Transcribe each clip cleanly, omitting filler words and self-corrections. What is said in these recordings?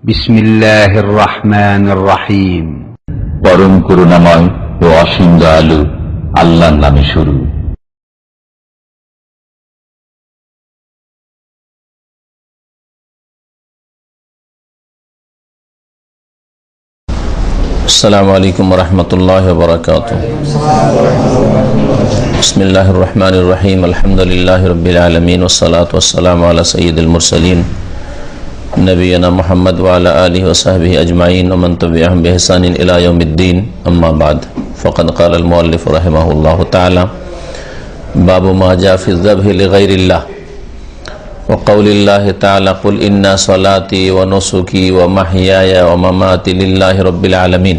বিসমিল্লাহির রহমানির রহিম। পরম করুণাময় ও অসীম দয়ালু আল্লাহর নামে শুরু। আসসালামু আলাইকুম ওয়া রাহমাতুল্লাহি ওয়া বারাকাতুহু। বিসমিল্লাহির রহমানির রহিম। আলহামদুলিল্লাহি রাব্বিল আলামিন ওয়াস সালাতু ওয়াস সালামু আলা সাইয়্যিদিল মুরসালিন নবিয়িনা মুহাম্মদ ওয়া আলা আলিহি ওয়া সাহবিহি আজমাইন ওয়া মান তাবি'আহুম বিইহসানিন ইলা ইয়াউমিদ্দিন। আম্মা বা'দ। ফাকাদ ক্বালা আল মুআল্লিফ রাহিমাহুল্লাহু তাআলা বাবু মা জা'a ফি যাবহি লিগাইরিল্লাহ ওয়া কাউলিল্লাহি তাআলা কুল ইন্না সালাতি ওয়া নুসুকি ওয়া মাহইয়ায়া ওয়া মামাতি লিল্লাহি রাব্বিল আলামিন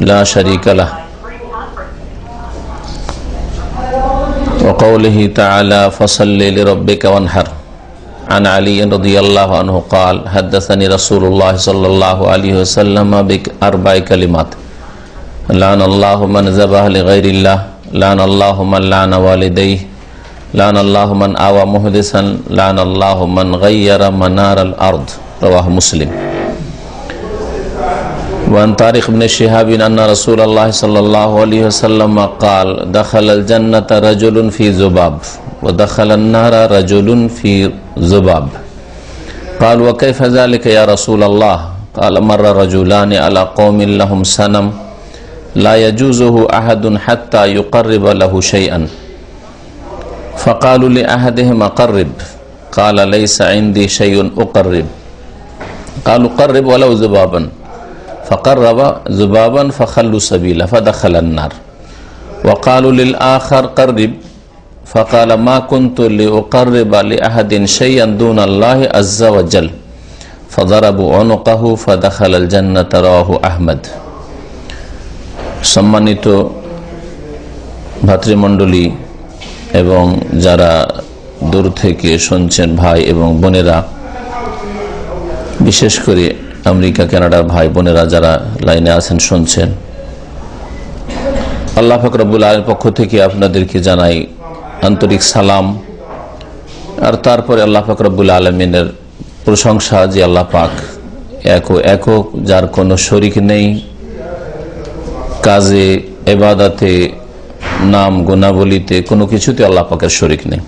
লা শারীকা লাহ ওয়া কাউলিহি তাআলা ফাসাল্লি লিরাব্বিকা ওয়ানহার। عن علي رضي الله عنه قال حدثني رسول الله صلى الله عليه وسلم بأربع كلمات: لعن الله من ذبح لغير الله، لعن الله من لعن والديه، لعن الله من آوى محدثا، لعن الله من غير منار الأرض. رواه مسلم. وعن طارق بن شهاب أن رسول الله صلى الله عليه وسلم قال دخل الجنة رجل في ذباب ودخل النار رجل في ذباب. قال وكيف ذلك يا رسول الله؟ قال مر رجلان على قوم لهم صنم لا يجوزه أحد حتى يقرب له شيئا، فقالوا لأحدهما قرب، قال ليس عندي شيء أقرب، قالوا قرب ولو ذبابا، فقرب ذبابا فخلوا سبيله فدخل النار. وقالوا للآخر قرب، فقال ما كنت لأقرب لأحد شيئا دون الله عز وجل، فضربوا عنقه فدخل الجنة. رواه أحمد. সম্মানিত ভাতৃমণ্ডলী এবং যারা দূর থেকে শুনছেন ভাই এবং বোনেরা, বিশেষ করে আমেরিকা কানাডার ভাই বোনেরা যারা লাইনে আছেন শুনছেন, আল্লাহ পাক রব্বুল আলামিনের পক্ষ থেকে আপনাদেরকে জানাই আন্তরিক সালাম। আর তারপরে আল্লাহ পাক রব্বুল আলামিনের প্রশংসা যে আল্লাহ পাক একক, যার কোনো শরীক নেই, কাজে, ইবাদতে, নাম গুণাবলীতে কোনো কিছুতে আল্লাহ পাকের শরীক নেই।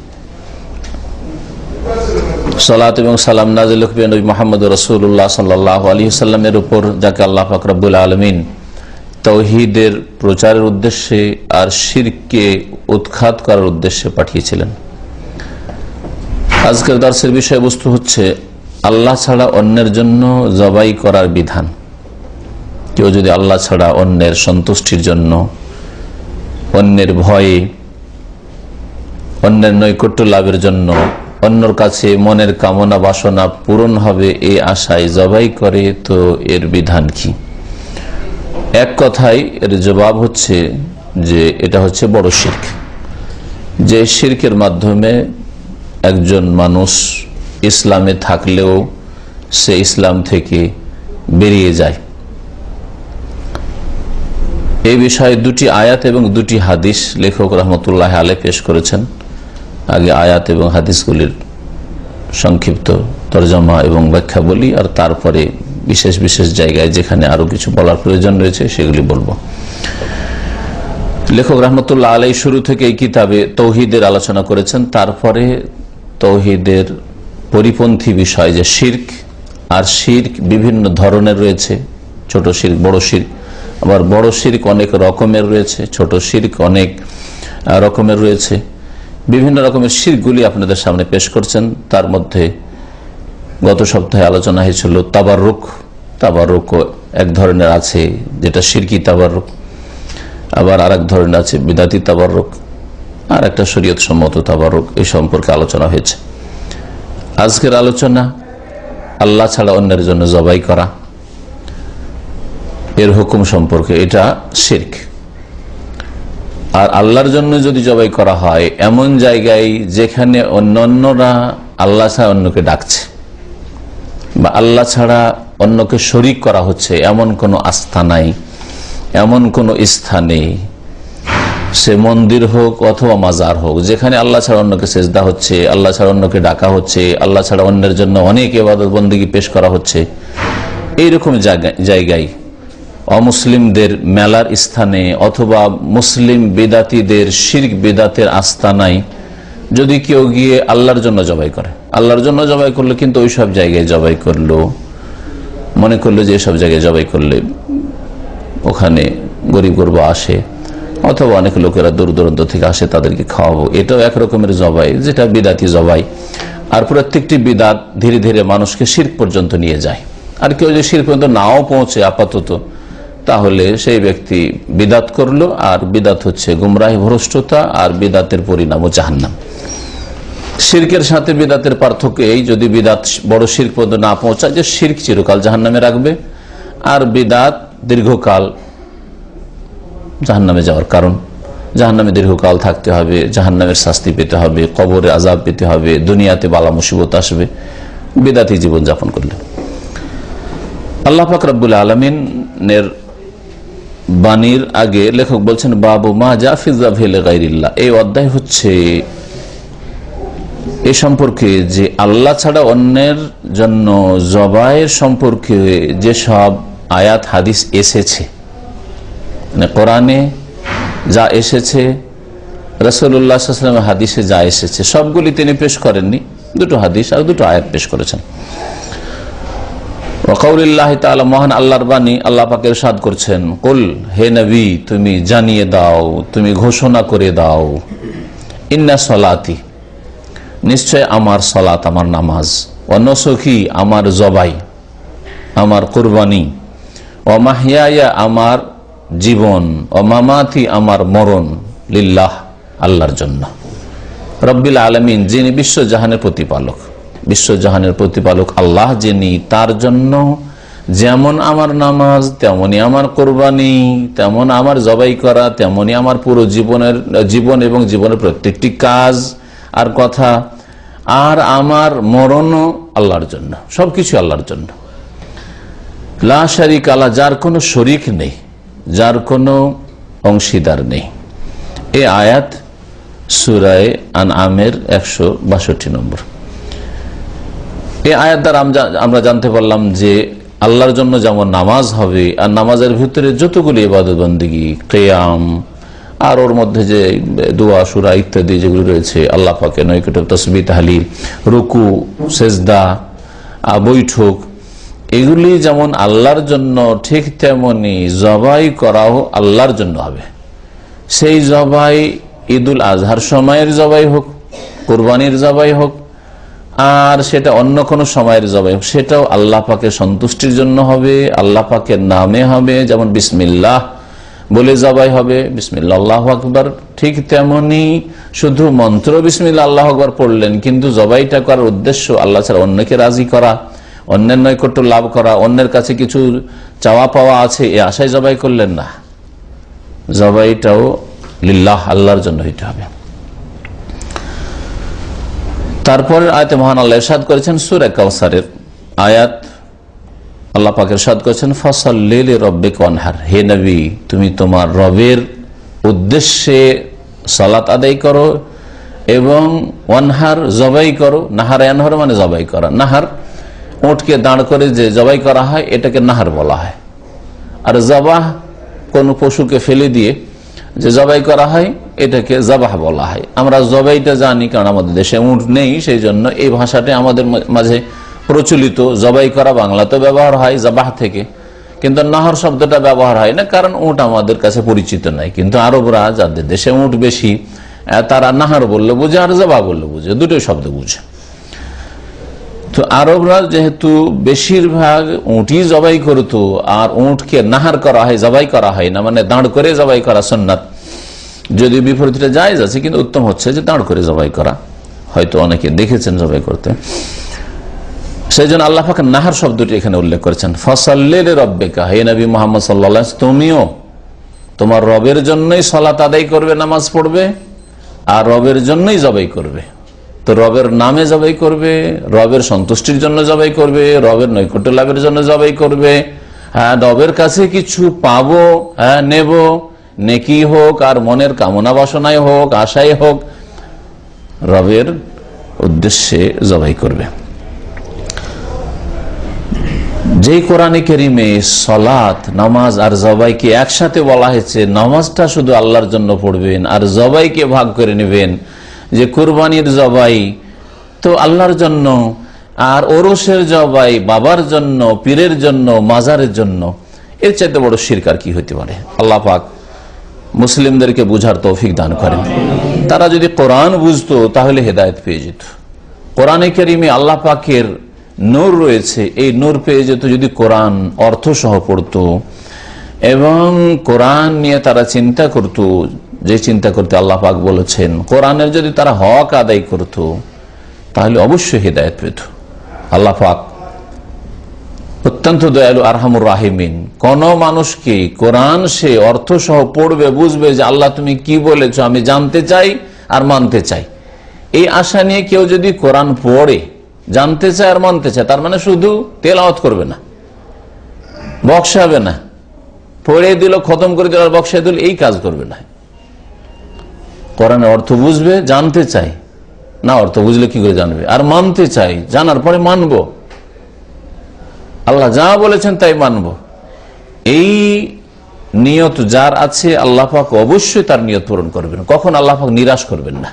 সালাত এবং সালাম নাযিল হোক নবী মুহাম্মদ রাসূলুল্লাহ সাল্লাল্লাহু আলাইহি ওয়াসাল্লামের উপর, যাকে আল্লাহ পাক রব্বুল আলামিন তাওহীদের প্রচারের উদ্দেশ্যে আর শিরককে উৎখাত করার উদ্দেশ্যে পাঠিয়েছিলেন। আজকের দর্শের বিষয়বস্তু হচ্ছে আল্লাহ ছাড়া অন্যের জন্য জবাই করার বিধান। কেউ যদি আল্লাহ ছাড়া অন্যের সন্তুষ্টির জন্য, অন্যের ভয়ে, অন্যের নৈকট্য লাভের জন্য, অন্যর কাছে মনের কামনা বাসনা পূরণ হবে এই আশায় জবাই করে, তো এর বিধান কি? এক কথায় এর জবাব হচ্ছে যে এটা হচ্ছে বড় শিরক, যে শিরকের মাধ্যমে একজন মানুষ ইসলামে থাকলেও সে ইসলাম থেকে বেরিয়ে যায়। এই বিষয়ে দুটি আয়াত এবং দুটি হাদিস লেখক রহমতুল্লাহ আলাইহি পেশ করেছেন। আগে আয়াত এবং হাদিসগুলির সংক্ষিপ্ত তরজমা এবং ব্যাখ্যা বলি, আর তারপরে বিশেষ বিশেষ জায়গায় যেখানে আরো কিছু বলার প্রয়োজন রয়েছে সেগুলি বলবো। লেখক রহমতুল্লাহ আলাইহি শুরু থেকে এই কিতাবে তৌহিদের আলোচনা করেছেন, তারপরে তৌহিদের পরিপন্থী বিষয় যে শিরক, আর শিরক বিভিন্ন ধরনের রয়েছে, ছোট শিরক, বড় শিরক। আবার বড় শিরক অনেক রকমের রয়েছে, ছোট শিরক অনেক রকমের রয়েছে। বিভিন্ন রকমের শিরকগুলি আপনাদের সামনে পেশ করছেন। তার মধ্যে গত সপ্তাহে আলোচনা হয়েছিল তাবাররুক। তাবাররুক এক ধরনের আছে যেটা শিরকি তাবাররুক, আবার আর এক ধরনের আছে বিদাতি তাবাররুক, আর একটা শরীয়ত সম্মত তাবাররুক। এই সম্পর্কে আলোচনা হয়েছে। আজকের আলোচনা আল্লাহ ছাড়া অন্যের জন্য জবাই করা, এর হুকুম সম্পর্কে। এটা শিরক। আর আল্লাহর জন্য যদি জবাই করা হয় এমন জায়গায় যেখানে অন্যান্যরা আল্লাহ ছাড়া অন্যকে ডাকছে, বা আল্লাহ ছাড়া অন্যকে শরীক করা হচ্ছে, এমন কোনো আস্থা নাই, এমন কোনো স্থানে, সে মন্দির হোক অথবা মাজার হোক, যেখানে আল্লাহ ছাড়া অন্যকে সেজদা হচ্ছে, আল্লাহ ছাড়া অন্যকে ডাকা হচ্ছে, আল্লাহ ছাড়া অন্যের জন্য অনেক ইবাদত বন্দেগী পেশ করা হচ্ছে, এইরকম জায়গায় অমুসলিমদের মেলার স্থানে অথবা মুসলিম বিদাতীদের শিরক বিদাতের আস্তানায় যদি কেউ গিয়ে আল্লাহর জন্য জবাই করে, আল্লাহর জন্য জবাই করলো কিন্তু ওই সব জায়গায় জবাই করলো, মনে করলো যে সব জায়গায় জবাই করলে ওখানে গরিব গর্ব আসে অথবা অনেক লোকেরা দূর দূরান্ত থেকে আসে, তাদেরকে খাওয়াবো, এটাও একরকমের জবাই, যেটা বিদাতি জবাই। আর প্রত্যেকটি বিদাত ধীরে ধীরে মানুষকে শিরক পর্যন্ত নিয়ে যায়। আর কেউ যদি শিরক পর্যন্ত নাও পৌঁছে আপাতত, তাহলে সেই ব্যক্তি বিদাত করলো, আর বিদাত হচ্ছে গুমরাহি ভ্রষ্টতা, আর বিদাতের পরিণামও জাহান্নাম। শিরকের সাথে বিদাতের পার্থক্য এই, যদি বিদাত বড় শিরক পর্যন্ত না পৌঁছায়, যে শিরক চিরকাল জাহান্নামে রাখবে, আর বিদাত দীর্ঘকাল জাহান্নামে যাওয়ার কারণ। জাহান্নামে দীর্ঘকাল থাকতে হবে, জাহান্নামের শাস্তি পেতে হবে, কবরে আযাব পেতে হবে, দুনিয়াতে বালা মুসিবত আসবে বিদাতি জীবন যাপন করলে। আল্লাহ পাক রব্বুল আলামিনের বাণীর আগে লেখক বলছেন বাবু মা জাফি যাবহি লিগাইরিল্লাহ। এই অধ্যায় হচ্ছে এ সম্পর্কে যে আল্লাহ ছাড়া অন্যের জন্য জবাইয়ের সম্পর্কে যেসব আয়াত হাদিস এসেছে, মানে কোরআনে যা এসেছে, রাসূলুল্লাহ সাল্লাল্লাহু আলাইহি ওয়াসাল্লামের হাদিসে যা এসেছে, সবগুলি তিনি পেশ করেননি, দুটো হাদিস আর দুটো আয়াত পেশ করেছেন। ওয়াকাউলিল্লাহি তাআলা, মহান আল্লাহর বাণী, আল্লাহ পাক ইরশাদ করছেন, কুল, হে নবী তুমি জানিয়ে দাও, তুমি ঘোষণা করে দাও, ইন্না সলাতি, নিশ্চয় আমার সালাত, আমার নামাজ, ওয়া নুসুকি, আমার জবাই, আমার কুরবানি, ওয়া মাহইয়ায়া, আমার জীবন, ওয়া মামাতি, আমার মরণ, লিল্লাহ, আল্লাহর জন্য, রব্বিল আলামিন, যিনি বিশ্বজাহানের প্রতিপালক। বিশ্বজাহানের প্রতিপালক আল্লাহ যিনি, তার জন্য যেমন আমার নামাজ, তেমনি আমার কোরবানি, তেমন আমার জবাই করা, তেমনি আমার পুরো জীবন এবং জীবনের প্রত্যেকটি কাজ আর কথা, আর আমার মরণও আল্লাহর জন্য, সবকিছু আল্লাহর জন্য। লা শারিকা লাহু, যার কোনো শরিক নেই, যার কোনো অংশীদার নেই। এই আয়াত সূরা আনআমের 162 নম্বর। এই আয়াত দ্বারা আমরা জানতে পারলাম যে আল্লাহর জন্য যেমন নামাজ হবে, আর নামাজের ভিতরে যতগুলি ইবাদত বন্দেগী, কিয়াম, আর ওর মধ্যে যে দোয়া, সূরা ইত্যাদি যেগুলো রয়েছে, আল্লাহ পাকের নৈকট্য, তাসবিহ, তাহলিল, রুকু, সেজদা, বৈঠক, এগুলি যেমন আল্লাহর জন্য, ঠিক তেমনি জবাই করাও আল্লাহর জন্য হবে। সেই জবাই ঈদুল আজহার সময়ের জবাই হোক, কুরবানির জবাই হোক, আর সেটা অন্য কোনো সময়ের জবাই হোক, সেটাও আল্লাহ পাকের সন্তুষ্টির জন্য হবে, আল্লাহ পাকের নামে হবে। যেমন বিসমিল্লাহ বলে জবাই হবে, বিসমিল্লাহ আল্লাহু আকবার, ঠিক তেমনি শুধু মন্ত্র বিসমিল্লাহ আল্লাহু আকবার পড়লেন, কিন্তু জবাইটা করার উদ্দেশ্য আল্লাহ ছাড়া অন্যকে রাজি করা, অন্যের নৈকট্য লাভ করা, অন্যের কাছে কিছু চাওয়া পাওয়া আছে এ আশায় জবাই করলেন না। জবাইটাও লিল্লাহ, আল্লাহর জন্য হইতে হবে। তারপরের আয়াতে মহান আল্লাহ ইরশাদ করেছেন সূরা কাউসারের আয়াত, আল্লাহ পাক ইরশাদ করেছেন ফাসাল্লি লিরাব্বিকা ওয়ানহার, হে নবী তুমি তোমার রবের উদ্দেশ্যে সালাত আদায় করো এবং ওয়ানহার, জবাই করো। নাহার আনহার মানে জবাই করা। নাহার উটকে দাঁড় করে যে জবাই করা হয় এটাকে নাহার বলা হয়, আর জবাহ কোন পশুকে ফেলে দিয়ে যে জবাই করা হয় এটাকে জবাহ বলা হয়। আমরা জবাইটা জানি কারণ আমাদের দেশে উট নেই, সেই জন্য এই ভাষাটা আমাদের মাঝে প্রচলিত। জবাই করা বাংলাতে ব্যবহার হয় জবাহ থেকে, কিন্তু নাহর শব্দটা ব্যবহার হয় না, কারণ উট আমাদের কাছে পরিচিত নাই। কিন্তু আরবরা, যাদের দেশে উট বেশি, তারা নাহার বললে বুঝে আর জবাহ বললে বুঝে, দুটোই শব্দ বুঝে। তো আরবরা যেহেতু বেশিরভাগ উটই জবাই করতো, আর উটকে নাহার করা হয়, জবাই করা হয় না, মানে দাঁড় করে জবাই করা সুন্নাত। যদি বিপরীতটা জায়েজ আছে, কিন্তু উত্তম হচ্ছে যে দাঁড় করে জবাই করা, হয়তো অনেকে দেখেছেন জবাই করতে। সেই জন্য আল্লাহ পাক নাহার শব্দটি এখানে উল্লেখ করেছেন। ফাসাল্লি লিরাব্বিকা, হে নবী মুহাম্মদ সাল্লাল্লাহু আলাইহি ওয়াসাল্লাম তুমিও তোমার রবের জন্যই সালাত আদায় করবে, নামাজ পড়বে, আর রবের জন্যই জবাই করবে। তো রবের নামে জবাই করবে, রবের সন্তুষ্টির জন্য জবাই করবে, রবের নৈকট্য লাভের জন্য জবাই করবে। হ্যাঁ, রবের কাছে কিছু পাবো, হ্যাঁ নেব, নেকি হোক আর মনের কামনা বাসনায় হোক, আশায় হোক, রবের উদ্দেশ্যে জবাই করবে। যেই কোরআনে কারিমে সালাত, নামাজ আর জবাইকে একসাথে বলা হয়েছে, নামাজটা শুধু আল্লাহর জন্য পড়বেন আর জবাইকে ভাগ করে নেবেন, যে কুরবানির জবাই তো আল্লাহর জন্য, আর ওরসের জবাই বাবার জন্য, পীরের জন্য, মাজারের জন্য, এর চাইতে বড় শিরক আর কি হতে পারে। আল্লাহ পাক মুসলিমদেরকে বুঝার তৌফিক দান করেন। তারা যদি কোরআন বুঝতো তাহলে হেদায়েত পেয়ে যেত। কোরআনে কারিমে আল্লাহ পাকের নূর রয়েছে, এই নূর পেয়ে যেত যদি কোরআন অর্থ সহ পড়তো এবং কোরআন নিয়ে তারা চিন্তা করত, যে চিন্তা করতে আল্লাহ পাক বলেছেন, কোরআনের যদি তারা হক আদায় করত তাহলে অবশ্যই হেদায়েত পেত। আল্লাহ পাক অত্যন্ত দয়ালু, আরহামুর রাহিমিন। কোন মানুষকে কোরআন সে অর্থ সহ পড়বে, বুঝবে যে আল্লাহ তুমি কি বলেছো, আমি জানতে চাই আর মানতে চাই, এই আশা নিয়ে কেউ যদি কোরআন পড়ে, জানতে চায় আর মানতে চায়, তার মানে শুধু তেলাওয়াত করবে না, বক্সাবে না, পড়ে দিল খতম করে দিল আর বক্সায় দিল, এই কাজ করবে না। কোরআনের অর্থ বুঝবে, জানতে চাই না, অর্থ বুঝলে কি করে জানবে, আর মানতে চাই, জানার পরে মানবো, আল্লাহ যা বলেছেন তাই মানবো, এই নিয়ত যার আছে আল্লাহ পাক অবশ্যই তার নিয়ত পূরণ করবেন। কখন আল্লাহ পাক নিরাশ করবেন না,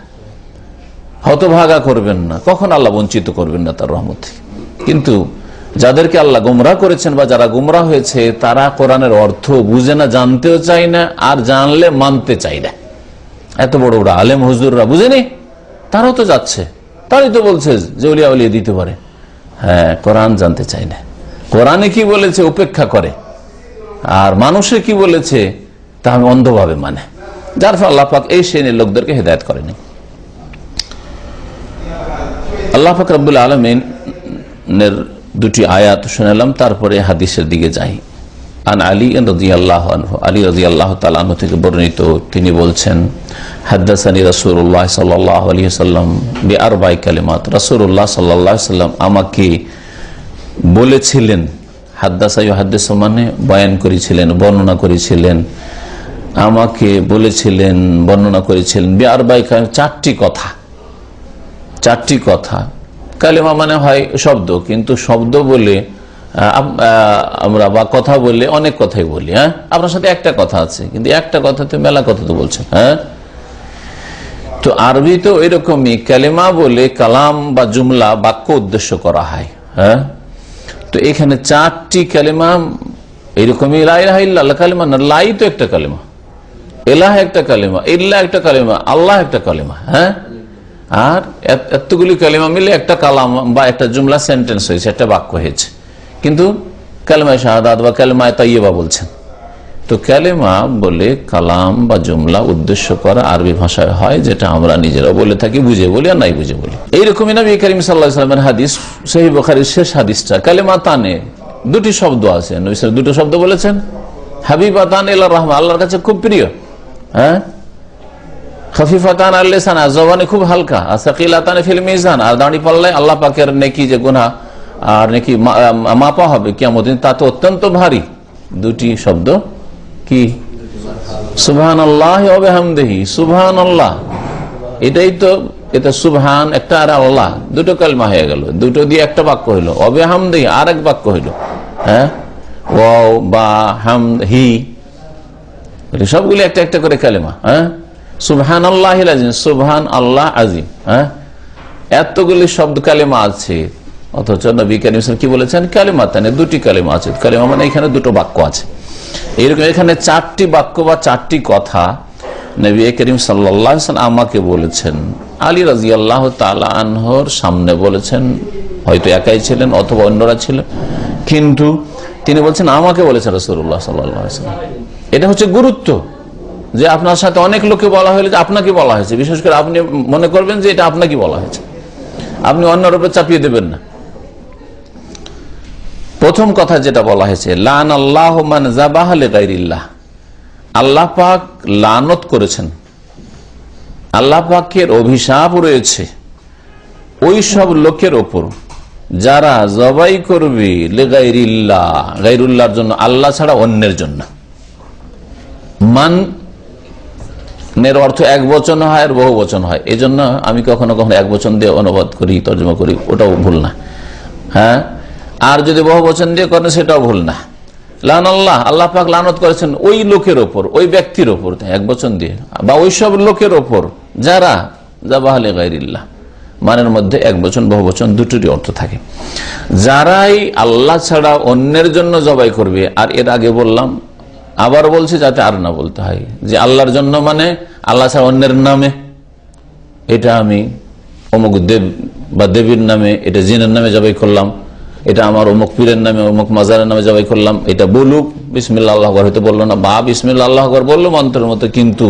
হতভাগা করবেন না, কখন আল্লাহ বঞ্চিত করবেন না তার রহমত থেকে। কিন্তু যাদেরকে আল্লাহ গুমরাহ করেছেন বা যারা গুমরাহ হয়েছে, তারা কোরআনের অর্থ বুঝে না, জানতেও চায় না, আর জানলে মানতে চায় না। এত বড় বড় আলেম হুজুররা বুঝেনি, তারাও তো যাচ্ছে, তারাই তো বলছে যে উলিয়া উলিয়া দিতে পারে। হ্যাঁ, কোরআন জানতে চায় না, কোরআনে কি বলেছে উপেক্ষা করে, আর মানুষে কি বলেছে তা আমি অন্ধভাবে মানে, যার ফলে আল্লাহ পাক এই শ্রেণীর লোকদেরকে হেদায়েত করেনি। আল্লাহ পাক রব্বুল আলামিনের দুটি আয়াত শুনালাম, তারপরে হাদিসের দিকে যাই। আন আলী রাদিয়াল্লাহু আনহু, আলী রাদিয়াল্লাহু তাআলা আনহু থেকে বর্ণিত, তিনি বলছেন, হাদাসানি রাসূলুল্লাহ সাল্লাল্লাহু আলাইহি ওয়াসাল্লাম বিআরবা'i কালিমাত, রাসূলুল্লাহ সাল্লাল্লাহু আলাইহি ওয়াসাল্লাম আমাকে বলেছিলেন, হাদাসা ইউহাদ্দিসু মানে বয়ান করেছিলেন, বর্ণনা করেছিলেন, আমাকে বলেছিলেন, বর্ণনা করেছিলেন, বিআরবা'i কালিমাত, চারটি কথা। কালেমা মানে হয় শব্দ, কিন্তু শব্দ বলে আমরা বা কথা বললে অনেক কথাই বলি। হ্যাঁ, আপনার সাথে একটা কথা আছে, কিন্তু একটা কথাতে মেলা কথা তো বলছেন। হ্যাঁ, তো আরবি তো এরকমই, কালেমা বলে কালাম বা জুমলা, বাক্য উদ্দেশ্য করা হয়। হ্যাঁ, তো এখানে চারটি কালেমা এরকমই, লা ইলাহা ইল্লাল্লাহ কালেমা না, লাই তো একটা কালেমা, ইলাহ একটা কালেমা, ইল্লাহ একটা কালেমা, আল্লাহ একটা কালেমা। হ্যাঁ, আর এতগুলি কালেমা মিলে একটা কালাম বা একটা জুমলা সেন্টেন্স হয়েছে, একটা বাক্য হয়েছে, কিন্তু কালেমায়ে শাহাদাত বা কালেমায়ে তাইয়্যিবা বলছেন। তো কালেমা বলে কালাম বা জুমলা উদ্দেশ্য করা আরবি ভাষায় হয়, যেটা আমরা নিজেরা বলে থাকি, বুঝে বলি আর নাই বুঝে বলি। এইরকমই নবী করিম সাল্লাল্লাহু আলাইহি ওয়াসাল্লামের হাদিস, সহিহ বুখারীর শেষ হাদিসটা, কালেমাতানে দুটি শব্দ আছে, নবী সাল্লাল্লাহু দুটো শব্দ বলেছেন, হাবিবাতান ইলার রাহমান, আল্লাহর কাছে খুব প্রিয়। হ্যাঁ, খফিফাতান আল লিসান, জবানে খুব হালকা, সাকিলাতান ফিল মিজান, আর দাঁড়ি পাল্লায় আল্লাহ পাকের নেকি যে গুনাহ আর নেকি মাপা হবে কিয়ামত দিন, তা তো অত্যন্ত ভারী। দুটি শব্দ কি, সুবহানাল্লাহ ওয়া বিহামদিহি, সুবহানাল্লাহ, এটাই তো, এটা সুবহান একটা আর আল্লাহ, দুটো কালমা হয়ে গেল, দুটো দিয়ে একটা বাক্য হইল, ওয়া বিহামদিহি আর এক বাক্য হইল। হ্যাঁ, ওয়াও বা হামহি, সবগুলি একটা একটা করে কালেমা। হ্যাঁ, সুবহানাল্লাহিল আযীম, সুবহান আল্লাহ আজিম। হ্যাঁ, এতগুলি শব্দ কালেমা আছে, অথচ নবী কারীম সাল্লাল্লাহু আলাইহি ওয়াসাল্লাম কি বলেছেন, কালেমাতানে, দুটি কালেমা আছে। কালেমা মানে এখানে দুটো বাক্য আছে, এইরকম এখানে চারটি বাক্য বা চারটি কথা নবী করিম সাল্লাল্লাহু আলাইহি ওয়াসাল্লাম আমাকে বলেছেন। আলী রাদিয়াল্লাহু তাআলা আনহুর সামনে বলেছেন, হয়তো একাই ছিলেন অথবা অন্যরা ছিল, কিন্তু তিনি বলছেন আমাকে বলেছেন রাসূলুল্লাহ সাল্লাল্লাহু আলাইহি ওয়াসাল্লাম। এটা হচ্ছে গুরুত্ব, যে আপনার সাথে অনেক লোকে বলা হলে আপনাকে বলা হয়েছে, বিশেষ করে আপনি মনে করবেন যে এটা আপনাকে বলা হয়েছে, আপনি অন্যের উপর চাপিয়ে দেবেন না। প্রথম কথা যেটা বলা হয়েছে, লান আল্লাহু মান যাবাহা লিগাইরিল্লাহ, আল্লাহ পাক লানত করেছেন, আল্লাহ পাকের অভিশাপ রয়েছে ওই সব লোকের ওপর যারা জবাই করবে লিগাইরিল্লাহ, গায়রুল্লাহর জন্য, আল্লাহ ছাড়া অন্যের জন্য। মান এর অর্থ এক বচন হয় আর বহু বচন হয়, এই জন্য আমি কখনো কখনো এক বচন দিয়ে অনুবাদ করি, তর্জমা করি, ওটাও ভুল না। হ্যাঁ, আর যদি বহুবচন দিয়ে করেন সেটাও ভুল না। লান আল্লাহ, আল্লাহ পাক লানত করেছেন ওই লোকের ওপর, ওই ব্যক্তির ওপর, এক বচন দিয়ে, বা ওই সব লোকের ওপর যারা যাবাহ লিগাইরিল্লাহ, মানের মধ্যে এক বচন বহু বচন দুটোরই অর্থ থাকে। যারাই আল্লাহ ছাড়া অন্যের জন্য জবাই করবে, আর এর আগে বললাম, আবার বলছি যাতে আর না বলতে হয় যে আল্লাহর জন্য মানে আল্লাহ ছাড়া অন্যের নামে, এটা আমি অমুক দেব বা দেবীর নামে, এটা জিনের নামে জবাই করলাম, এটা আমার অমুক পীরের নামে অমুক মাজারের নামে জবাই করলাম, এটা বলুক বিসমিল্লাহ আল্লাহু আকবার, হয়তো বললো না, বা বিসমিল্লাহ আল্লাহু আকবার বললো মন্ত্রের মতো, কিন্তু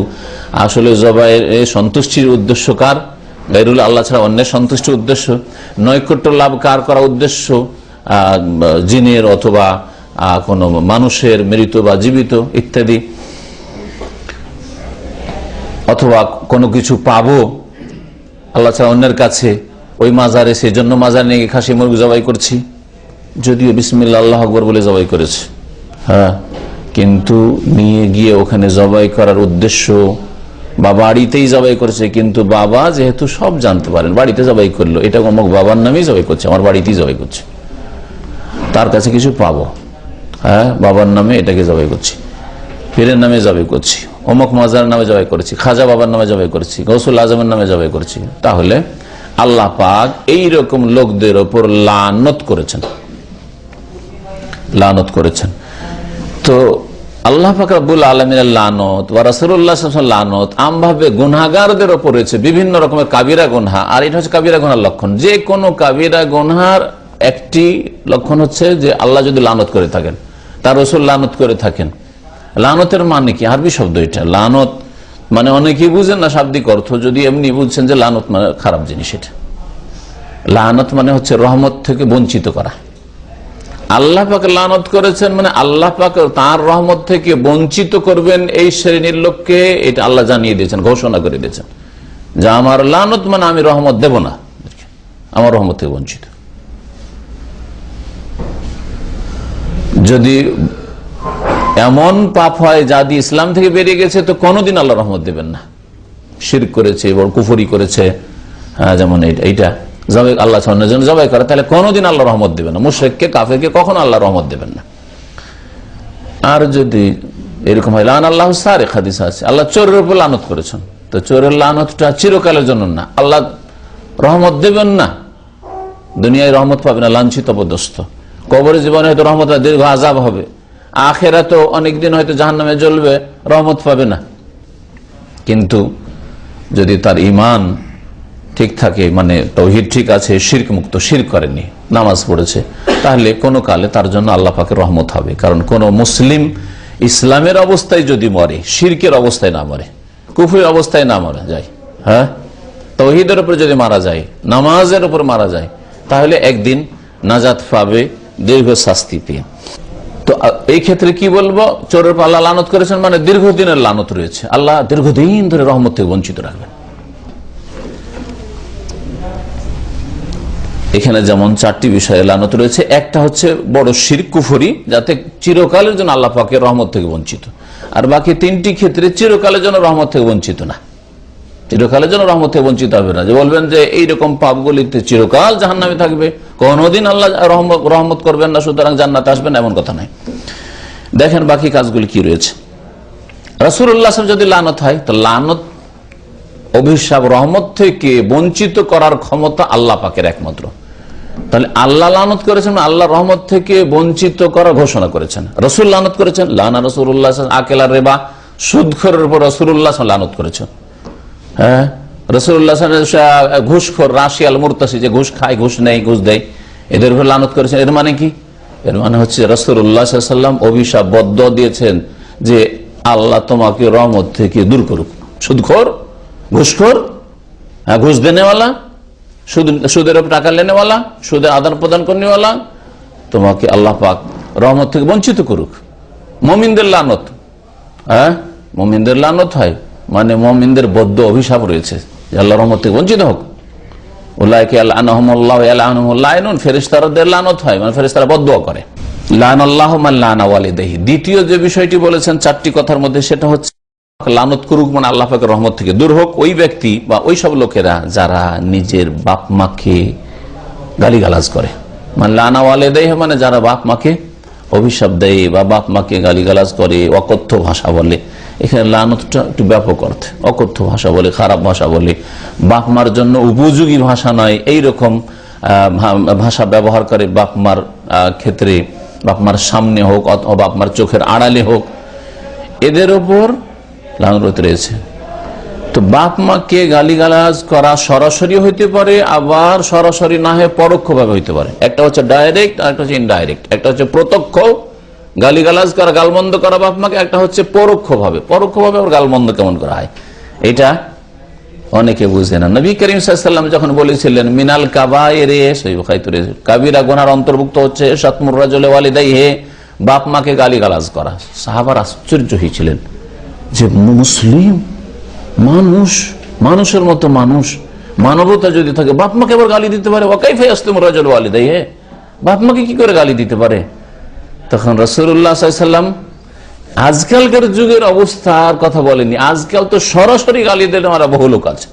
আসলে জবাইয়ের সন্তুষ্টির উদ্দেশ্য কার? গায়রুল আল্লাহ ছাড়া অন্যের সন্তুষ্টির উদ্দেশ্য, নৈকট্য লাভ কার করা উদ্দেশ্য? জিনের অথবা কোন মানুষের, মৃত বা জীবিত ইত্যাদি, অথবা কোনো কিছু পাবো আল্লাহ ছাড়া অন্যের কাছে, ওই মাজারে, সেই জন্য মাজার নিয়ে খাসি মুরগি জবাই করছি, যদিও বিসমিল্লাহ আল্লাহু আকবার বলে জবাই করেছে, হ্যাঁ, কিন্তু নিয়ে গিয়ে ওখানে জবাই করার উদ্দেশ্য, বা বাড়িতেই জবাই করেছে, কিন্তু বাবা যেহেতু সব জানতে পারেন, বাড়িতে জবাই করলো, এটা অমুক বাবার নামেই জবাই করছে, আমার বাড়িতেই জবাই করছে, তার কাছে কিছু পাবো, হ্যাঁ, বাবার নামে এটাকে জবাই করছি, পীরের নামে জবাই করছি, অমুক মাজার নামে জবাই করেছি, খাজা বাবার নামে জবাই করেছি, গৌসুল আজমের নামে জবাই করেছি, তাহলে আল্লাহ পাক এইরকম লোকদের ওপর লানত করেছেন, লানত করেছেন। তো আল্লাহ পাক রব্বুল আলামিনের লানত ওয়া রাসূলুল্লাহ সাল্লাল্লাহু আলাইহি ওয়াসাল্লাম লানত আমভাবে গুনাহগারদের ওপর রয়েছে, বিভিন্ন রকমের কাবিরা গুনাহ। আর এটা হচ্ছে কাবিরা গুনার লক্ষণ। যে কোনো কাবিরা গুনার একটি লক্ষণ হচ্ছে যে আল্লাহ যদি লানত করে থাকেন, তার রাসূল লানত করে থাকেন। লানতের মানে কি? আরবি শব্দ এটা। লানত মানে অনেকেই বুঝেন না শাব্দিক অর্থ, যদি এমনি বুঝছেন যে লানত মানে খারাপ জিনিস, এটা লানত মানে হচ্ছে রহমত থেকে বঞ্চিত করা। আল্লাহ পাক লানত করেছেন মানে আল্লাহ পাক তার রহমত থেকে বঞ্চিত করবেন এই শ্রেণীর লোককে, এটা আল্লাহ জানিয়ে দিয়েছেন, ঘোষণা করে দিয়েছেন যে আমার লানত মানে আমি রহমত দেব না, আমার রহমত থেকে বঞ্চিত। যদি এমন পাপ হয় যা দিয়ে ইসলাম থেকে বেরিয়ে গেছে, তো কোনোদিন আল্লাহ রহমত দেবেন না। শিরক করেছে, বড় কুফরি করেছে, যেমন এইটা জবাই, আল্লাহ ছাড়ার জন্য জবাই করে, তাহলে কোনোদিন আল্লাহ রহমত দেবেন না। মুশরিককে, কাফেরকে কখনো আল্লাহ রহমত দেবেন না। আর যদি এরকম হয়, লান আল্লাহ সারিক, হাদিস আছে, আল্লাহ চোরের উপর লানত করেছেন, তো চোরের লানতটা চিরকালের জন্য না, আল্লাহ রহমত দেবেন না, দুনিয়ায় রহমত পাবে না, লাঞ্ছিত অপদস্থ। কবরের জীবনে হয়তো রহমত, দীর্ঘ আযাব হবে, আখিরাতে অনেকদিন হয়তো জাহান্নামে জ্বলবে, রহমত পাবে না। কিন্তু যদি তার ঈমান ঠিক থাকে, মানে তাওহীদ ঠিক আছে, শিরক মুক্ত, শিরক করেনি, নামাজ পড়েছে, তাহলে কোনো কালে তার জন্য আল্লাহ পাকের রহমত হবে। কারণ কোন মুসলিম ইসলামের অবস্থায় যদি মরে, শিরকের অবস্থায় না মরে, কুফরের অবস্থায় না মারা যায়, হ্যাঁ, তাওহীদের উপর যদি মারা যায়, নামাজের উপর মারা যায়, তাহলে একদিন নাজাত পাবে দীর্ঘ শাস্তি পেয়ে। তো এই ক্ষেত্রে কি বলবো, চোরের আল্লাহ লানত করেছেন মানে দীর্ঘদিনের লানত রয়েছে, আল্লাহ দীর্ঘদিন ধরে রহমত থেকে বঞ্চিত রাখবেন। এখানে যেমন চারটি বিষয়ে লানত রয়েছে, একটা হচ্ছে বড় শিরক, কুফরি, যাতে চিরকালের জন্য আল্লাহ পাকের রহমত থেকে বঞ্চিত, আর বাকি তিনটি ক্ষেত্রে চিরকালের জন্য রহমত থেকে বঞ্চিত না, চিরকালের জন্য রহমত থেকে বঞ্চিত হবে না। যে বলবেন যে এইরকম পাপগুলিতে চিরকাল জাহান্নামে থাকবে, কোনদিন আল্লাহ রহমত করবেন না, সুতরাং জান্নাতে আসবেন, এমন কথা নাই। দেখেন বাকি কাজগুলি কি রয়েছে। রাসূলুল্লাহ সাল্লাল্লাহু আলাইহি ওয়াসাল্লাম যদি লানত হয়, তো লানত, অভিশাপ, রহমত থেকে বঞ্চিত করার ক্ষমতা আল্লাহ পাকের একমাত্র। তাহলে আল্লাহ লানত করেছেন, আল্লাহ রহমত থেকে বঞ্চিত করার ঘোষণা করেছেন। রাসূল লানত করেছেন, লানা রাসূলুল্লাহ আকেলা রেবা, সুদখোরের উপর রাসূলুল্লাহ লানত করেছেন। হ্যাঁ, রাসূলুল্লাহ ঘুষখোর, রাশিয়াল মুরতাসি, যে ঘুষ খায়, ঘুষ নেই, ঘুষ দেয়, এদের উপর লানত করেছেন। এর মানে কি? এর মানে হচ্ছে রাসূলুল্লাহ সাল্লাল্লাহু আলাইহি ওয়াসাল্লাম অভিশাপ, বদ্দুয়া দিয়েছেন যে আল্লাহ তোমাকে রহমত থেকে দূর করুক। সুদখোর, ঘুষখোর, ঘুষ দেনেওয়ালা, সুদের উপর টাকা লেনেওয়ালা, সুদের আদান প্রদান করনেওয়ালা, তোমাকে আল্লাহ পাক রহমত থেকে বঞ্চিত করুক। মুমিনদের লানত, হ্যাঁ, মুমিনদের লানত হয় মানে মুমিনদের বদ্ধ অভিশাপ রয়েছে যে আল্লাহ রহমত থেকে বঞ্চিত হোক। উলাইকা লাআনাহুমুল্লাহু ওয়া লাআনুহুমুল লাইনুন, ফেরেশতাদের লানত হয় মানে ফেরেশতারা বদদুয়া করে। লানাল্লাহু মান লানা ওয়ালিদাইহি। দ্বিতীয় যে বিষয়টি বলেছেন চারটি কথার মধ্যে, সেটা হচ্ছে লানত করুক মানে আল্লাহ পাকের রহমত থেকে দূর হোক ওই ব্যক্তি বা ওই সব লোকেরা যারা নিজের বাপ মাকে গালিগালাজ করে, মানে লানা ওয়ালিদাইহি মানে যারা বাপ মাকে অভিশাপ দেয় বা বাপ মাকে গালিগালাজ করে, অকথ্য ভাষা বলে। এখানে লানতটা একটু ব্যাপক অর্থে, অকথ্য ভাষা বলে, খারাপ ভাষা বলে, বাপ মার জন্য উপযোগী ভাষা নয় এইরকম ভাষা ব্যবহার করে বাপ মার ক্ষেত্রে, বাপ মার সামনে হোক অথবা বাপ মার চোখের আড়ালে হোক, এদের ওপর লানত রয়েছে। তো বাপ মাকে গালিগালাজ করা সরাসরি হইতে পারে, আবার সরাসরি না হয়ে পরোক্ষভাবে হইতে পারে। একটা হচ্ছে ডাইরেক্ট আর একটা হচ্ছে ইনডাইরেক্ট। একটা হচ্ছে প্রত্যক্ষ গালিগালাজ করা, গালমন্দ করা বাপ মাকে, একটা হচ্ছে পরোক্ষভাবে। পরোক্ষভাবে আবার গালমন্দ কেমন করা হয় এটা অনেকে বুঝে না। নবী করিম সাল্লাল্লাহু আলাইহি ওয়াসাল্লাম যখন বলেছিলেন মিনাল কাবায়েরে, সহিহ বুখারীতে কাবিরা গুনার অন্তর্ভুক্ত হচ্ছে শাতমুর রাজুলি ওয়ালিদাইহি, বাপ মাকে গালিগালাজ করা। সাহাবারা আশ্চর্য হয়েছিলেন যে মুসলিম মানুষ, মানুষের মতো মানুষ, মানবতা যদি থাকে বাপ মাকে আবার গালি দিতে পারে? ওয়াকাইফা ইয়াসতুমুর রাজুলু ওয়ালিদাইহি, বাপ মাকে কি করে গালি দিতে পারে? তখন রাসূলুল্লাহ সাল্লাল্লাহু আলাইহি ওয়াসাল্লাম আজকালকার যুগের অবস্থার কথা বলেনি। আজকাল তো সরাসরি গালি দিলে আমরা বহু লোক আছে,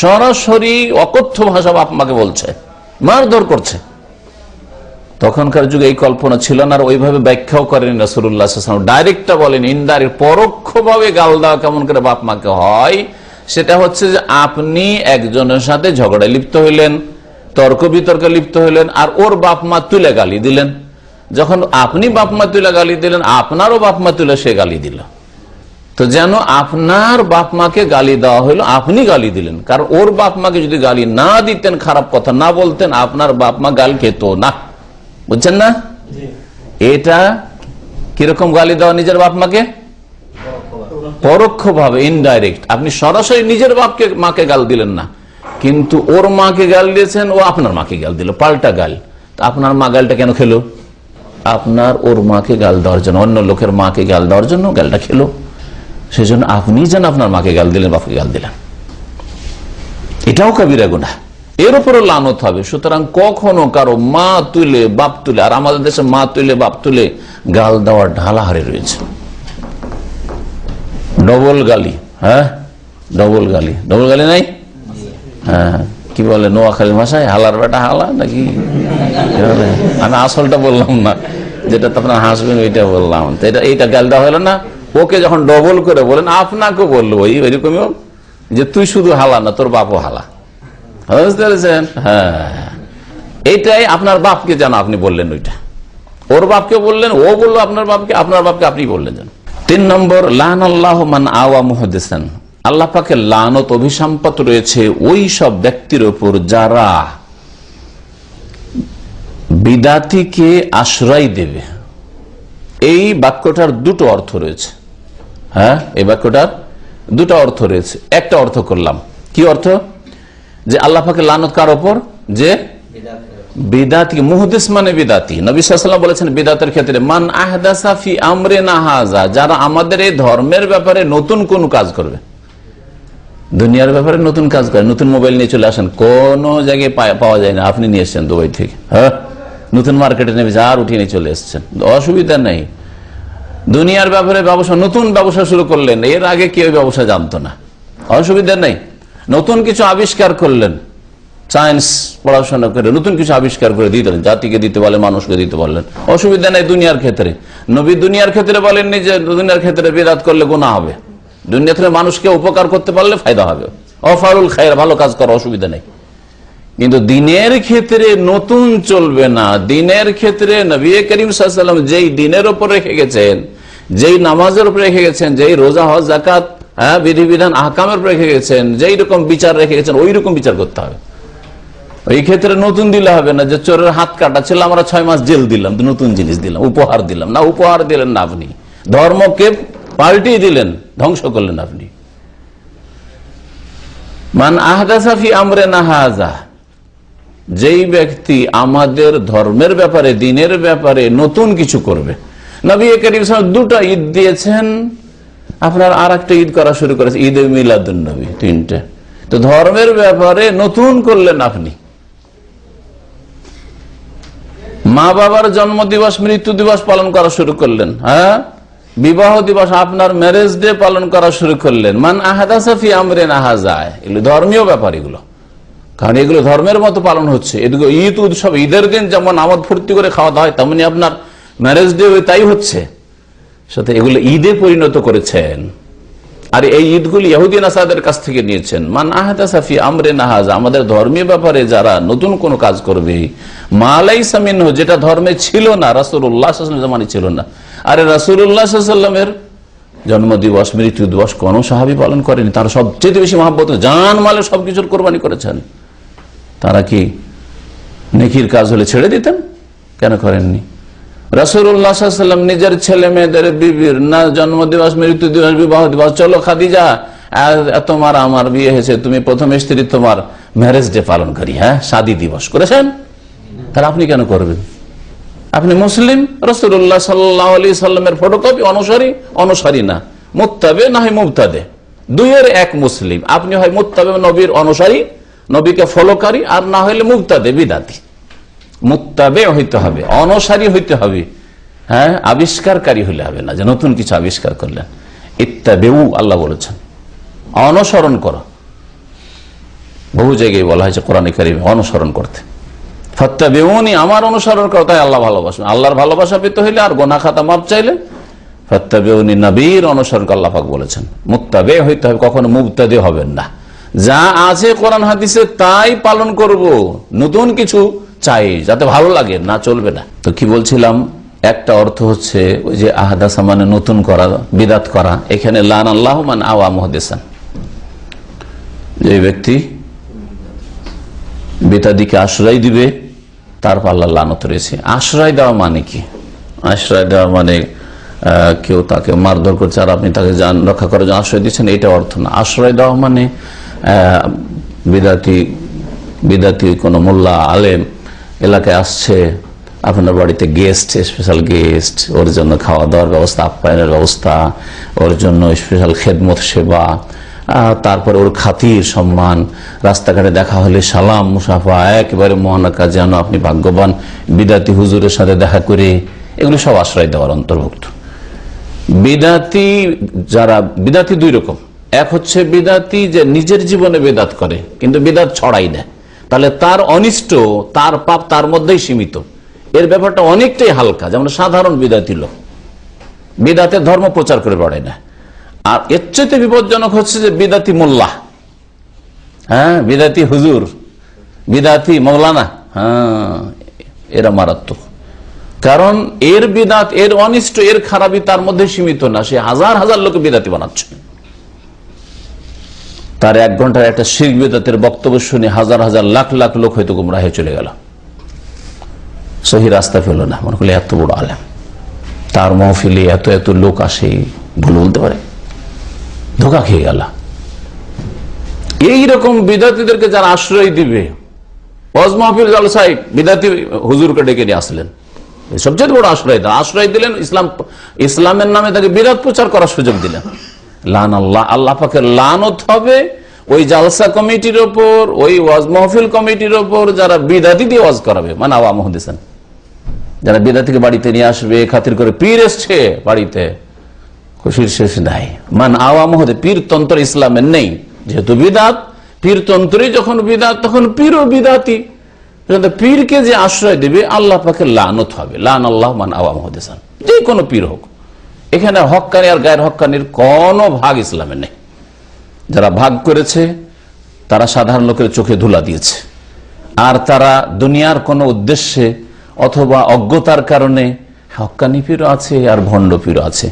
সরাসরি অকথ্য ভাষা বাপ মাকে বলছে, মারধর করছে। তখনকার যুগে এই কল্পনা ছিল না, আর ওইভাবে ব্যাখ্যাও করেন রাসূলুল্লাহ সাল্লাল্লাহু আলাইহি ওয়াসাল্লাম। ডাইরেক্টটা বলেন, ইনডাইরেক্ট পরোক্ষভাবে গাল দেওয়া কেমন করে বাপ মাকে হয়, সেটা হচ্ছে যে আপনি একজনের সাথে ঝগড়ায় লিপ্ত হইলেন, তর্ক বিতর্কে লিপ্ত হইলেন, আর ওর বাপ মা তুলে গালি দিলেন। যখন আপনি বাপ মা তুলে গালি দিলেন, আপনারও বাপ মা তুলে সে গালি দিল। তো যেন আপনার বাপ মাকে গালি দেওয়া হইলো, আপনি গালি দিলেন। কারণ ওর বাপ মাকে যদি গালি না দিতেন, খারাপ কথা না বলতেন, আপনার বাপ মা গাল খেত না। বুঝছেন না? এটা কিরকম গালি দেওয়া নিজের বাপ মাকে? পরোক্ষভাবে, ইনডাইরেক্ট। আপনি সরাসরি নিজের বাপকে মাকে গাল দিলেন না, কিন্তু ওর মাকে গাল দিয়েছেন, ও আপনার মাকে গাল দিল, পাল্টা গাল। আপনার মা গালটা কেন খেলো? আপনার ওর মাকে গাল দেওয়ার জন্য, অন্য লোকের মাকে গাল দেওয়ার জন্য গালটা খেলো। সেজন্য আপনি যেন আপনার মাকে গাল দিলেন, বাপকে গাল দিলেন, এটাও কাবিরা গুনাহ, এর উপরও লানত হবে। সুতরাং কখনো কারো মা তুলে বাপ তুলে, আর আমাদের দেশে মা তুলে বাপ তুলে গাল দেওয়ার ঢালাহারে রয়েছে। ডবল গালি, হ্যাঁ ডবল গালি, ডবল গালি নাই? হ্যাঁ, কি বলে নোয়াখালীর ভাষায়, হালার বেটা হালা নাকি? আমি আসলটা বললাম না, যেটা তো আপনার হাসবেন ওইটা বললাম। তো এইটা গাল দেওয়া হলো না। ওকে যখন ডবল করে বলেন, আপনাকে বললো ওইরকমই যে তুই শুধু হালা না, তোর বাপও হালা। বুঝতে পেরেছেন? হ্যাঁ, এইটাই আপনার বাপকে যেন আপনি বললেন, ওইটা ওর বাপকে বললেন, ও বললো আপনার বাপকে, আপনার বাপকে আপনি বললেন যেন। 3 নম্বর, লানাল্লাহু মান আওয়া মুহাদ্দিসান, আল্লাহ পাকের লানত, অভিসম্পাত রয়েছে ওই সব ব্যক্তির উপর যারা বিদাতিকে আশ্রয় দেবে। এই বাক্যটার দুটো অর্থ রয়েছে। হ্যাঁ, এই বাক্যটার দুটো অর্থ রয়েছে। একটা অর্থ করলাম, কি অর্থ? যে আল্লাহ পাকের লানত কার ওপর? যে বিদাতি, মুহদিস মানে বিদাতি। নবী সাল্লাল্লাহু আলাইহি ওয়াসাল্লাম বলেছেন বিদাতের ক্ষেত্রে, মান আহদাসা ফি আমরিনা হাযা, যারা আমাদের এই ধর্মের ব্যাপারে নতুন কোন কাজ করবে, দুনিয়ার ব্যাপারে নতুন কাজ করে। নতুন মোবাইল নিয়ে চলে আসেন, কোন জায়গায় পাওয়া যায় না, আপনি নিয়ে এসছেন দুবাই থেকে। হ্যাঁ, নতুন মার্কেটে নেবে আর উঠিয়ে নিয়ে চলে এসছেন, অসুবিধা নেই। দুনিয়ার ব্যাপারে ব্যবসা, নতুন ব্যবসা শুরু করলেন, এর আগে কেউ ব্যবসা জানতো না, অসুবিধা নেই। নতুন কিছু আবিষ্কার করলেন, সায়েন্স পড়াশোনা করে নতুন কিছু আবিষ্কার করে দিতে পারেন, জাতিকে দিতে পারলেন, মানুষকে দিতে পারলেন, অসুবিধা নেই। দুনিয়ার ক্ষেত্রে নবী দুনিয়ার ক্ষেত্রে বলেননি যে দুনিয়ার ক্ষেত্রে বিদআত করলে গুনাহ হবে। দুনিয়া থেকে মানুষকে উপকার করতে পারলে ফায়দা হবে, অফারুল খায়র, ভালো কাজ করা, অসুবিধা নেই। কিন্তু দিনের ক্ষেত্রে নতুন চলবে না। দিনের ক্ষেত্রে নবী করিম সাল্লাল্লাহু আলাইহি ওয়াসাল্লাম যেই দিনের উপর রেখে গেছেন, যেই নামাজের উপর রেখে গেছেন, যেই রোজা হজ যাকাত বিধিবিধান আহকামের উপর রেখে গেছেন, যেই রকম বিচার রেখে গেছেন, ওই রকম বিচার করতে হবে। ওই ক্ষেত্রে নতুন দিলে হবে না, যে চোরের হাত কাটা ছিল আমরা 6 মাস জেল দিলাম, নতুন জিনিস দিলাম, উপহার দিলাম না। উপহার দিলেন না, আপনি ধর্মকে পাল্টিয়ে দিলেন, ধ্বংস করলেন আপনি। মান আহদাসা ফি আমরিনা হাযা, যেই ব্যক্তি আমাদের ধর্মের ব্যাপারে, দিনের ব্যাপারে নতুন কিছু করবে। নবী করিম সাল্লাল্লাহু আলাইহি ওয়াসাল্লাম 2টা ঈদ দিয়েছেন, আপনার আর একটা ঈদ করা শুরু করেছে, ঈদে মিলাদুন নবী, 3টে। তো ধর্মের ব্যাপারে নতুন করলেন আপনি। মা বাবার জন্ম দিবস, মৃত্যু দিবস পালন করা শুরু করলেন। হ্যাঁ, বিবাহ দিবস, আপনার ম্যারেজ ডে পালন করা শুরু করলেন। মান আহদাসা ফি আমরিনা হাযা, এগুলো ধর্মীয় ব্যাপার, এগুলো কারণ এগুলো ধর্মের মতো পালন হচ্ছে। এদিকে ঈদ উৎসব, ঈদের দিন যেমন আমোদ ফুর্তি করে খাওয়া দাওয়া হয়, তেমনি আপনার ম্যারেজ ডে তাই হচ্ছে। সাথে এগুলো ঈদে পরিণত করেছেন। আর এই ঈদগুলি ইহুদি নাসারাদের কাছ থেকে নিয়েছেন। মান আহদাসা ফি আমরিনা হাযা, আমাদের ধর্মীয় ব্যাপারে যারা নতুন কোন কাজ করবে, মা লাইসা মিনহু, যেটা ধর্মে ছিল না, রাসূলুল্লাহ সাল্লাল্লাহু আলাইহি ওয়াসাল্লামের জামানায় ছিল না। আরে রাসূলুল্লাহ সাল্লাল্লাহু আলাইহি ওয়াসাল্লামের জন্মদিবস, মৃত্যু দিবস কোন সাহাবী পালন করেনি। তারা সবচেয়ে বেশি মহব্বত, জান মালে সবকিছুর কোরবানি করেছেন। তারা কি নেকির কাজ হলে ছেড়ে দিতেন? কেন করেননি? রাসূলুল্লাহ সাল্লাল্লাহু আলাইহি ওয়াসাল্লাম নিজের ছেলে মেয়েদের, বিবির না জন্মদিবস, মৃত্যু দিবস, বিবাহ দিবস, চলো খাদিজা তোমার আমার বিয়ে হয়েছে, তুমি প্রথম স্ত্রী, তোমার ম্যারেজ ডে পালন করি, হ্যাঁ শাদী দিবস করেছেন। তাহলে আপনি কেন করবেন? আপনি মুসলিম, রাসূলুল্লাহ সাল্লাল্লাহু আলাইহি সাল্লামের ফটোকপি, অনুসারী না, মুত্তাবে না হয় মুবতাদে, দুইয়ের এক মুসলিম। আপনি হয় মুত্তাবে, নবীর অনুসারী, নবীকে ফলোকারী, আর না হইলে মুবতাদে, বিদাতি। মুত্তাবে হইতে হবে, অনুসারী হইতে হবে, হ্যাঁ আবিষ্কারকারী হইলে হবে না, যে নতুন কিছু আবিষ্কার করলেন। ইত্তাবিউ, আল্লাহ বলেছেন অনুসরণ করো। বহু জায়গায় বলা হয়েছে কোরআনে কারিমে অনুসরণ করতে। ফাত্তাবিউনি, আমার অনুসরণ করো, তাই আল্লাহ ভালোবাসেন। আল্লাহর ভালোবাসা পেতে হইলে আর গুনাহ খাতা মাপ চাইলে ফাত্তাবিউনি, নবীর অনুসরণ আল্লাহ পাক বলেছেন। মুত্তাবে হইতে হবে, কখনো মুবতাদি হবেন না। যা আছে কোরআন হাদিসে তাই পালন করব, নতুন কিছু চাই যাতে ভালো লাগে না, চলবে না। তো কি বলছিলাম, একটা অর্থ হচ্ছে ওই যে আহদাসা মানে নতুন করা, বিদাত করা। এখানে লান আল্লাহু মান আওয়া মুহদিসান, যে ব্যক্তি বিদাতিকে আশ্রয় দিবে তারপর আল্লাহ লানত রয়েছে। আশ্রয় দেওয়া মানে কি? আশ্রয় দেওয়া মানে কেউ তাকে মারধর করছে আর আপনি তাকে জান রক্ষা করার জন্য আশ্রয় দিচ্ছেন, এটা অর্থ না। আশ্রয় দেওয়া মানে বিদাতি কোনো মোল্লা আলেম এলাকায় আসছে, আপনার বাড়িতে গেস্ট, স্পেশাল গেস্ট, ওর জন্য খাওয়া দাওয়ার ব্যবস্থা, আপ্যায়নের ব্যবস্থা, ওর জন্য স্পেশাল খেদমত সেবা, তারপরে ওর খাতির সম্মান, রাস্তাঘাটে দেখা হলে সালাম মুসাফা, একেবারে মহানাকা, যেন আপনি ভাগ্যবান বিদাতি হুজুরের সাথে দেখা করে, এগুলো সব আশ্রয় দেওয়ার অন্তর্ভুক্ত। বিদাতি যারা, বিদাতি দুই রকম। এক হচ্ছে বিদাতি যে নিজের জীবনে বেদাত করে কিন্তু বেদাত ছড়াই দেয়, তাহলে তার অনিষ্ট, তার পাপ তার মধ্যেই সীমিত। এর ব্যাপারটা অনেকটাই হালকা, যেমন সাধারণ বিদাতি লোক বিদাতের ধর্ম প্রচার করে বেড়ায় না। আর এর চাইতে বিপজ্জনক হচ্ছে যে বিদাতি মোল্লা, হ্যাঁ বিদাতি হুজুর, বিদাতি মৌলানা, হ্যাঁ এরা মারাত্মক। কারণ এর বিদাত, এর অনিষ্ট, এর খারাপি তার মধ্যে সীমিত না, সে হাজার হাজার লোক বিদাতি বানাচ্ছে। তার 1 ঘন্টার একটা শিরক বিদআতের বক্তব্য শুনে হাজার হাজার লাখ লাখ লোক হয়তো গুমরাহ হয়ে চলে গেল, সহি রাস্তা পেল না। মনে করলে এত বড় আলেম, তার মহফিলে এত এত লোক আসে, ভুল বলতে পারে, ধোকা খেয়ে গেল। এইরকম বিদাতিদেরকে যারা আশ্রয় দিবে, ওয়াজ মাহফিল জালসায় বিদাতি হুজুরকে ডেকে নিয়ে আসলেন, সবচেয়ে বড় আশ্রয় দেন। আশ্রয় দিলেন, ইসলামের নামে তাকে বিরাট প্রচার করার সুযোগ দিলেন। লান আল্লাহ, আল্লাহ পাকের লানত হবে ওই জালসা কমিটির ওপর, ওই ওয়াজ মাহফিল কমিটির ওপর যারা বিদাতি দিয়ে ওয়াজ করাবে, মানে আওয়া মুহদিসান, যারা বিদাতিকে বাড়িতে নিয়ে আসবে, খাতির করে পীর এসছে বাড়িতে, খুশির শেষ নাই। মান আওয়া মুহদে, পীর তন্ত্র ইসলামের নেই, যেহেতু বিদাত, পীর তন্ত্রই যখন বিদাত তখন পীরও বিদাতি। পীরকে যে আশ্রয় দেবে আল্লাহ পাকের লানত হবে। লান আল্লাহ মান আওয়া মুহদিসান, যে কোনো পীর হোক। এখানে হক্কানি আর গায়ের হক্কানির কোনো ভাগ ইসলামে নেই। যারা ভাগ করেছে তারা সাধারণ লোকের চোখে ধুলা দিয়েছে, আর তারা দুনিয়ার কোনো উদ্দেশ্যে অথবা অজ্ঞতার কারণে, হক্কানি পীরও আছে আর ভণ্ড পীরও আছে।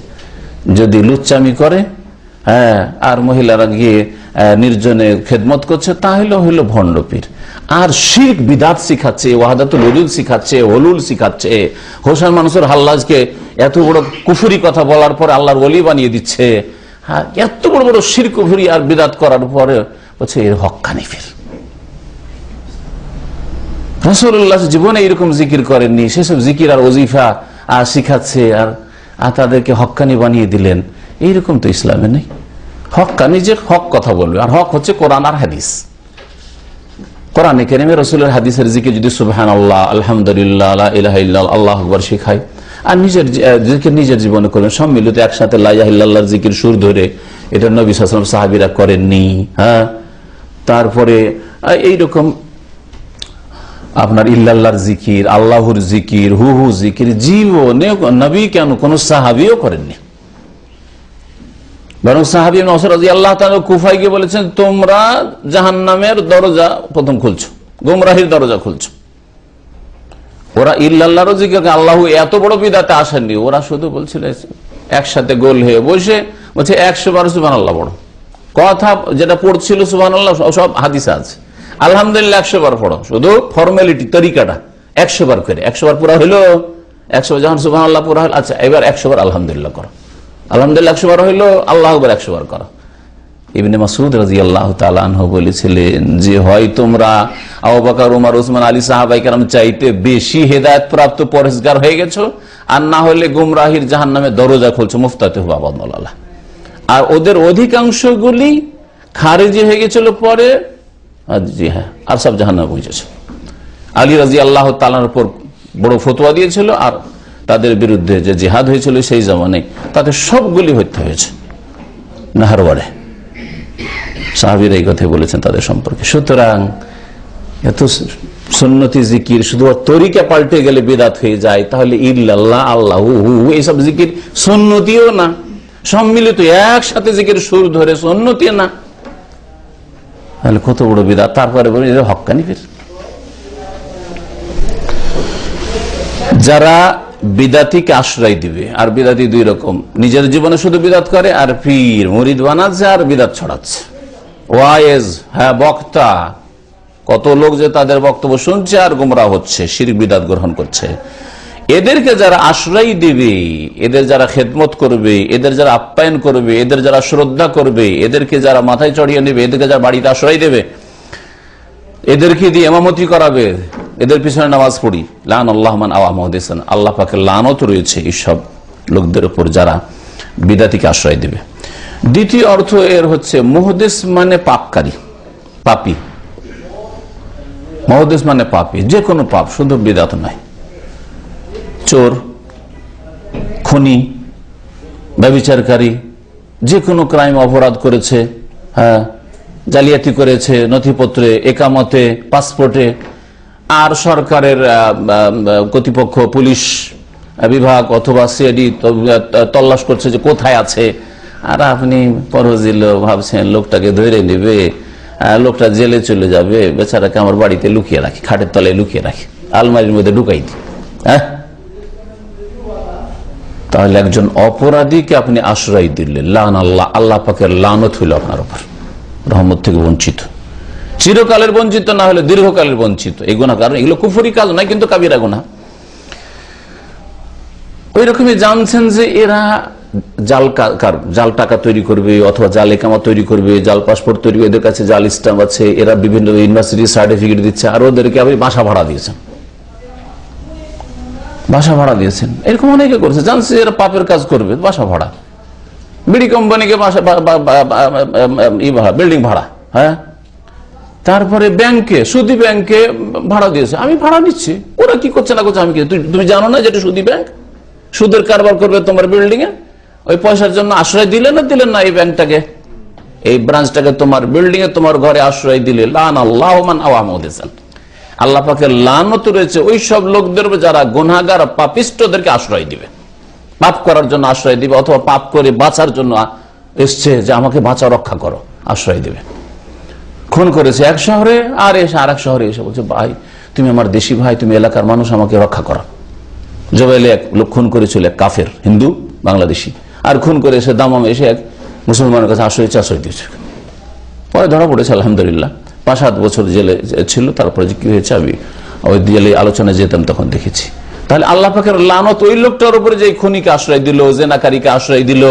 যদি লুচ্চামি করে, হ্যাঁ, আর মহিলারা গিয়ে নির্জনে খেদমত করছে, তাহলে হইল ভণ্ড পীর। আর শিরক বিদাত শিখাচ্ছে, ওয়াহাদাতুল উজুদ শিখাচ্ছে, হলুল শিখাচ্ছে, হোসেন মানুষের হাল্লাজকে এত বড় কুফুরি কথা বলার পরে আল্লাহর ওলি বানিয়ে দিচ্ছে। হ্যাঁ, এত বড় বড় শিরক কুফুরি আর বিদাত করার পরে বলছে এর হক্কানি পীর। রাসূলুল্লাহ জীবনে এরকম জিকির করেননি, সেসব জিকির আর ওজিফা আর শিখাচ্ছে, আর তাদেরকে হক্কানি বানিয়ে দিলেন। এইরকম তো ইসলামে নেই। হক্কানি যে হক কথা বলবে, আর হক হচ্ছে কোরআন আর হাদিস। কোরআনে কারিমে রাসূলের হাদিসের জিকির যদি সুবহানাল্লাহ, আলহামদুলিল্লাহ, লা ইলাহা ইল্লাল্লাহ, আল্লাহু আকবার শেখায়, আর নিজের জিকির নিজের জীবনে করবেন সম্মিলিত একসাথে লা ইলাহা ইল্লাল্লাহর জিকির সুর ধরে, এটা নবী সাল্লাল্লাহু আলাইহি ওয়াসাল্লাম সাহাবীরা করেননি। হ্যাঁ, তারপরে এইরকম আপনার ইল্লাল্লাহর জিকির, আল্লাহর জিকির, হু হু জিকির জীবনে নবী কেন কোন সাহাবিও করেননি। বরং সাহাবী নসর রাদিয়াল্লাহু তাআলা কুফায় গিয়ে বলেছেন, তোমরা জাহান্নামের দরজা প্রথম খুলছো, গোমরাহির দরজা খুলছো। ওরা ইল্লাল্লাহর জিকির, আল্লাহ এত বড় বিদাতে আসেননি, ওরা শুধু বলছিল একসাথে গোল হয়ে বসে বলছে 100 বার সুবহানাল্লাহ পড়ো। কথা যেটা পড়ছিল সুবহানাল্লাহ সব হাদিসে আছে, আলহামদুলিল্লাহ 100 বার পড়ো, শুধু ফর্মালিটি তরিকাটা 100 বার করে। 100 বার পুরা হইলো, 100 বার যখন সুবহানাল্লাহ পুরা হলো, আচ্ছা এবার 100 বার আলহামদুলিল্লাহ করো, আলহামদুলিল্লাহ 100 বার হইলো, আল্লাহু আকবার 100 বার করো। ইবনে মাসউদ রাদিয়াল্লাহু তাআলা আনহু বলেছিলেন যে হয় তোমরা আবু বকর, ওমর, ওসমান, আলী সাহাবায়ে কেরাম চাইতে বেশি হেদায়েত প্রাপ্ত পরহেজগার হয়ে গেছো, আর না হলে গুমরাহির জাহান্নামের দরজা খুলছো, মুফতাতিহু বাবাল্লাহ। আর ওদের অধিকাংশগুলি খারিজি হয়ে গেছিল পরে, জি হ্যাঁ, আর সব জাহান্নামে পৌঁছেছে। আলী রাদিয়াল্লাহু তাআলার উপর বড় ফতোয়া দিয়েছিল, আর তাদের বিরুদ্ধে যে জিহাদ হয়েছিল সেই জামানায় তাদের সবগুলি হত্যা হয়েছে নাহারওয়ারে। সাহাবীরা এই কথা বলেছেন তাদের সম্পর্কে। সুতরাং এত সুন্নতি জিকির শুধু তরিকা পাল্টে গেলে বিদআত হয়ে যায়, তাহলে ইল্লাল্লাহ, আল্লাহু, এইসব জিকির সুন্নতিও না, সম্মিলিত একসাথে জিকির সুর ধরে সুন্নতি না, তাহলে কত বড় বিদআত। তারপরে বলে হক্কানি পীর। যারা বিদাতিকে আশ্রয় দিবে, আর বিদাতি দুই রকম, নিজের জীবনে শুধু বিদাত করে, আর পীর মুরিদ বানাচ্ছে আর বিদাত ছড়াচ্ছে। ওয়াইজ, হ্যাঁ বক্তা, কত লোক যে তাদের বক্তব্য শুনছে আর গোমরাহ হচ্ছে, শিরক বিদাত গ্রহণ করছে। এদেরকে যারা আশ্রয় দিবে, এদের যারা খেদমত করবে, এদের যারা আপ্যায়ন করবে, এদের যারা শ্রদ্ধা করবে, এদেরকে যারা মাথায় চড়িয়ে নেবে, এদেরকে যারা বাড়িতে আশ্রয় দেবে, এদেরকে দিয়ে ইমামতি করাবে, এদের পিছনে নামাজ পড়ি, লান আল্লাহ মান আওয়া মুহদিসান, আল্লাহ পাকের লানত রয়েছে এইসব লোকদের উপর যারা বিদাতিকে আশ্রয় দেবে। দ্বিতীয় অর্থ এর হচ্ছে মুহদিস মানে পাপকারী, পাপী। মুহদিস মানে পাপী, যে কোনো পাপ, শুধু বিদাত নয়। চোর, খুনি, ব্যভিচারকারী, যে কোনো ক্রাইম, অপরাধ করেছে, হ্যাঁ জালিয়াতি করেছে নথিপত্রে, একামতে, পাসপোর্টে, আর সরকারের কর্তৃপক্ষ, পুলিশ বিভাগ অথবা সিআইডি তল্লাশ করছে যে কোথায় আছে, আর আপনি পরজিল ভাবছেন লোকটাকে ধরে নেবে, লোকটা জেলে চলে যাবে, বেচারাকে আমার বাড়িতে লুকিয়ে রাখি, খাটের তলায় লুকিয়ে রাখি, আলমারির মধ্যে ঢুকাই দিই। হ্যাঁ, তাহলে একজন অপরাধীকে আপনি আশ্রয় দিলেন, লান আল্লাহ, আল্লাহ পাকের লানত হইল আপনার উপর, রহমত থেকে বঞ্চিত, চিরকালের বঞ্চিত না হলে দীর্ঘকালের বঞ্চিত। এই গুনাহ, কারণ এগুলো কুফরি কাজ নয়, কিন্তু কাবিরা গুনাহ। ওই রকমই জানছেন যে এরা জাল টাকা তৈরি করবে, অথবা জাল একামা তৈরি করবে, জাল পাসপোর্ট তৈরি করবে, এদের কাছে জাল স্ট্যাম্প আছে, এরা বিভিন্ন ইউনিভার্সিটি সার্টিফিকেট দিচ্ছে, আর ওদেরকে আপনি বাসা ভাড়া দিয়েছেন, বাসা ভাড়া দিয়েছেন। এরকম অনেকে করছে, জানছে এরা পাপের কাজ করবে, বাসা ভাড়া, বিড়ি কোম্পানিকে বিল্ডিং ভাড়া, হ্যাঁ, তারপরে ব্যাংকে, সুদী ব্যাংকে ভাড়া দিয়েছে, আমি ভাড়া নিচ্ছি, ওরা কি করছে না করছে আমি কি, তুমি জানো না যেটা সুদী ব্যাংক, সুদের কারবার করবে তোমার বিল্ডিং এ, ওই পয়সার জন্য আশ্রয় দিলেন না এই ব্যাংকটাকে, এই ব্রাঞ্চটাকে তোমার বিল্ডিং এ, তোমার ঘরে আশ্রয় দিলে, লান আল্লাহ মান আওয়া মুহদিসান, আল্লাহ পাকের লানত রয়েছে ওই সব লোকদের যারা গুনাহগার, পাপিষ্টদেরকে আশ্রয় দিবে, পাপ করার জন্য আশ্রয় দিবে, অথবা পাপ করে বাঁচার জন্য এসছে যে আমাকে বাঁচা, রক্ষা করো, আশ্রয় দিবে। খুন করেছে এক শহরে, আর এসে আর এক শহরে এসে বলছে, ভাই তুমি আমার দেশি ভাই, তুমি এলাকার মানুষ, আমাকে রক্ষা করো। জবাইলে এক লোক খুন করেছিল, এক কাফের হিন্দু বাংলাদেশি, আর খুন করে এসে দামামে এসে এক মুসলমানের কাছে আশ্রয় দিয়েছে। পরে ধরা পড়েছে, আলহামদুলিল্লাহ, 5-7 বছর জেলে ছিল। তারপরে যে কি হয়েছে আমি ওই জেলে আলোচনায় যেতাম, তখন দেখেছি। তাহলে আল্লাহ পাকের লানত ওই লোকটার উপরে যে খুনিকে আশ্রয় দিল, জেনাকারীকে আশ্রয় দিল।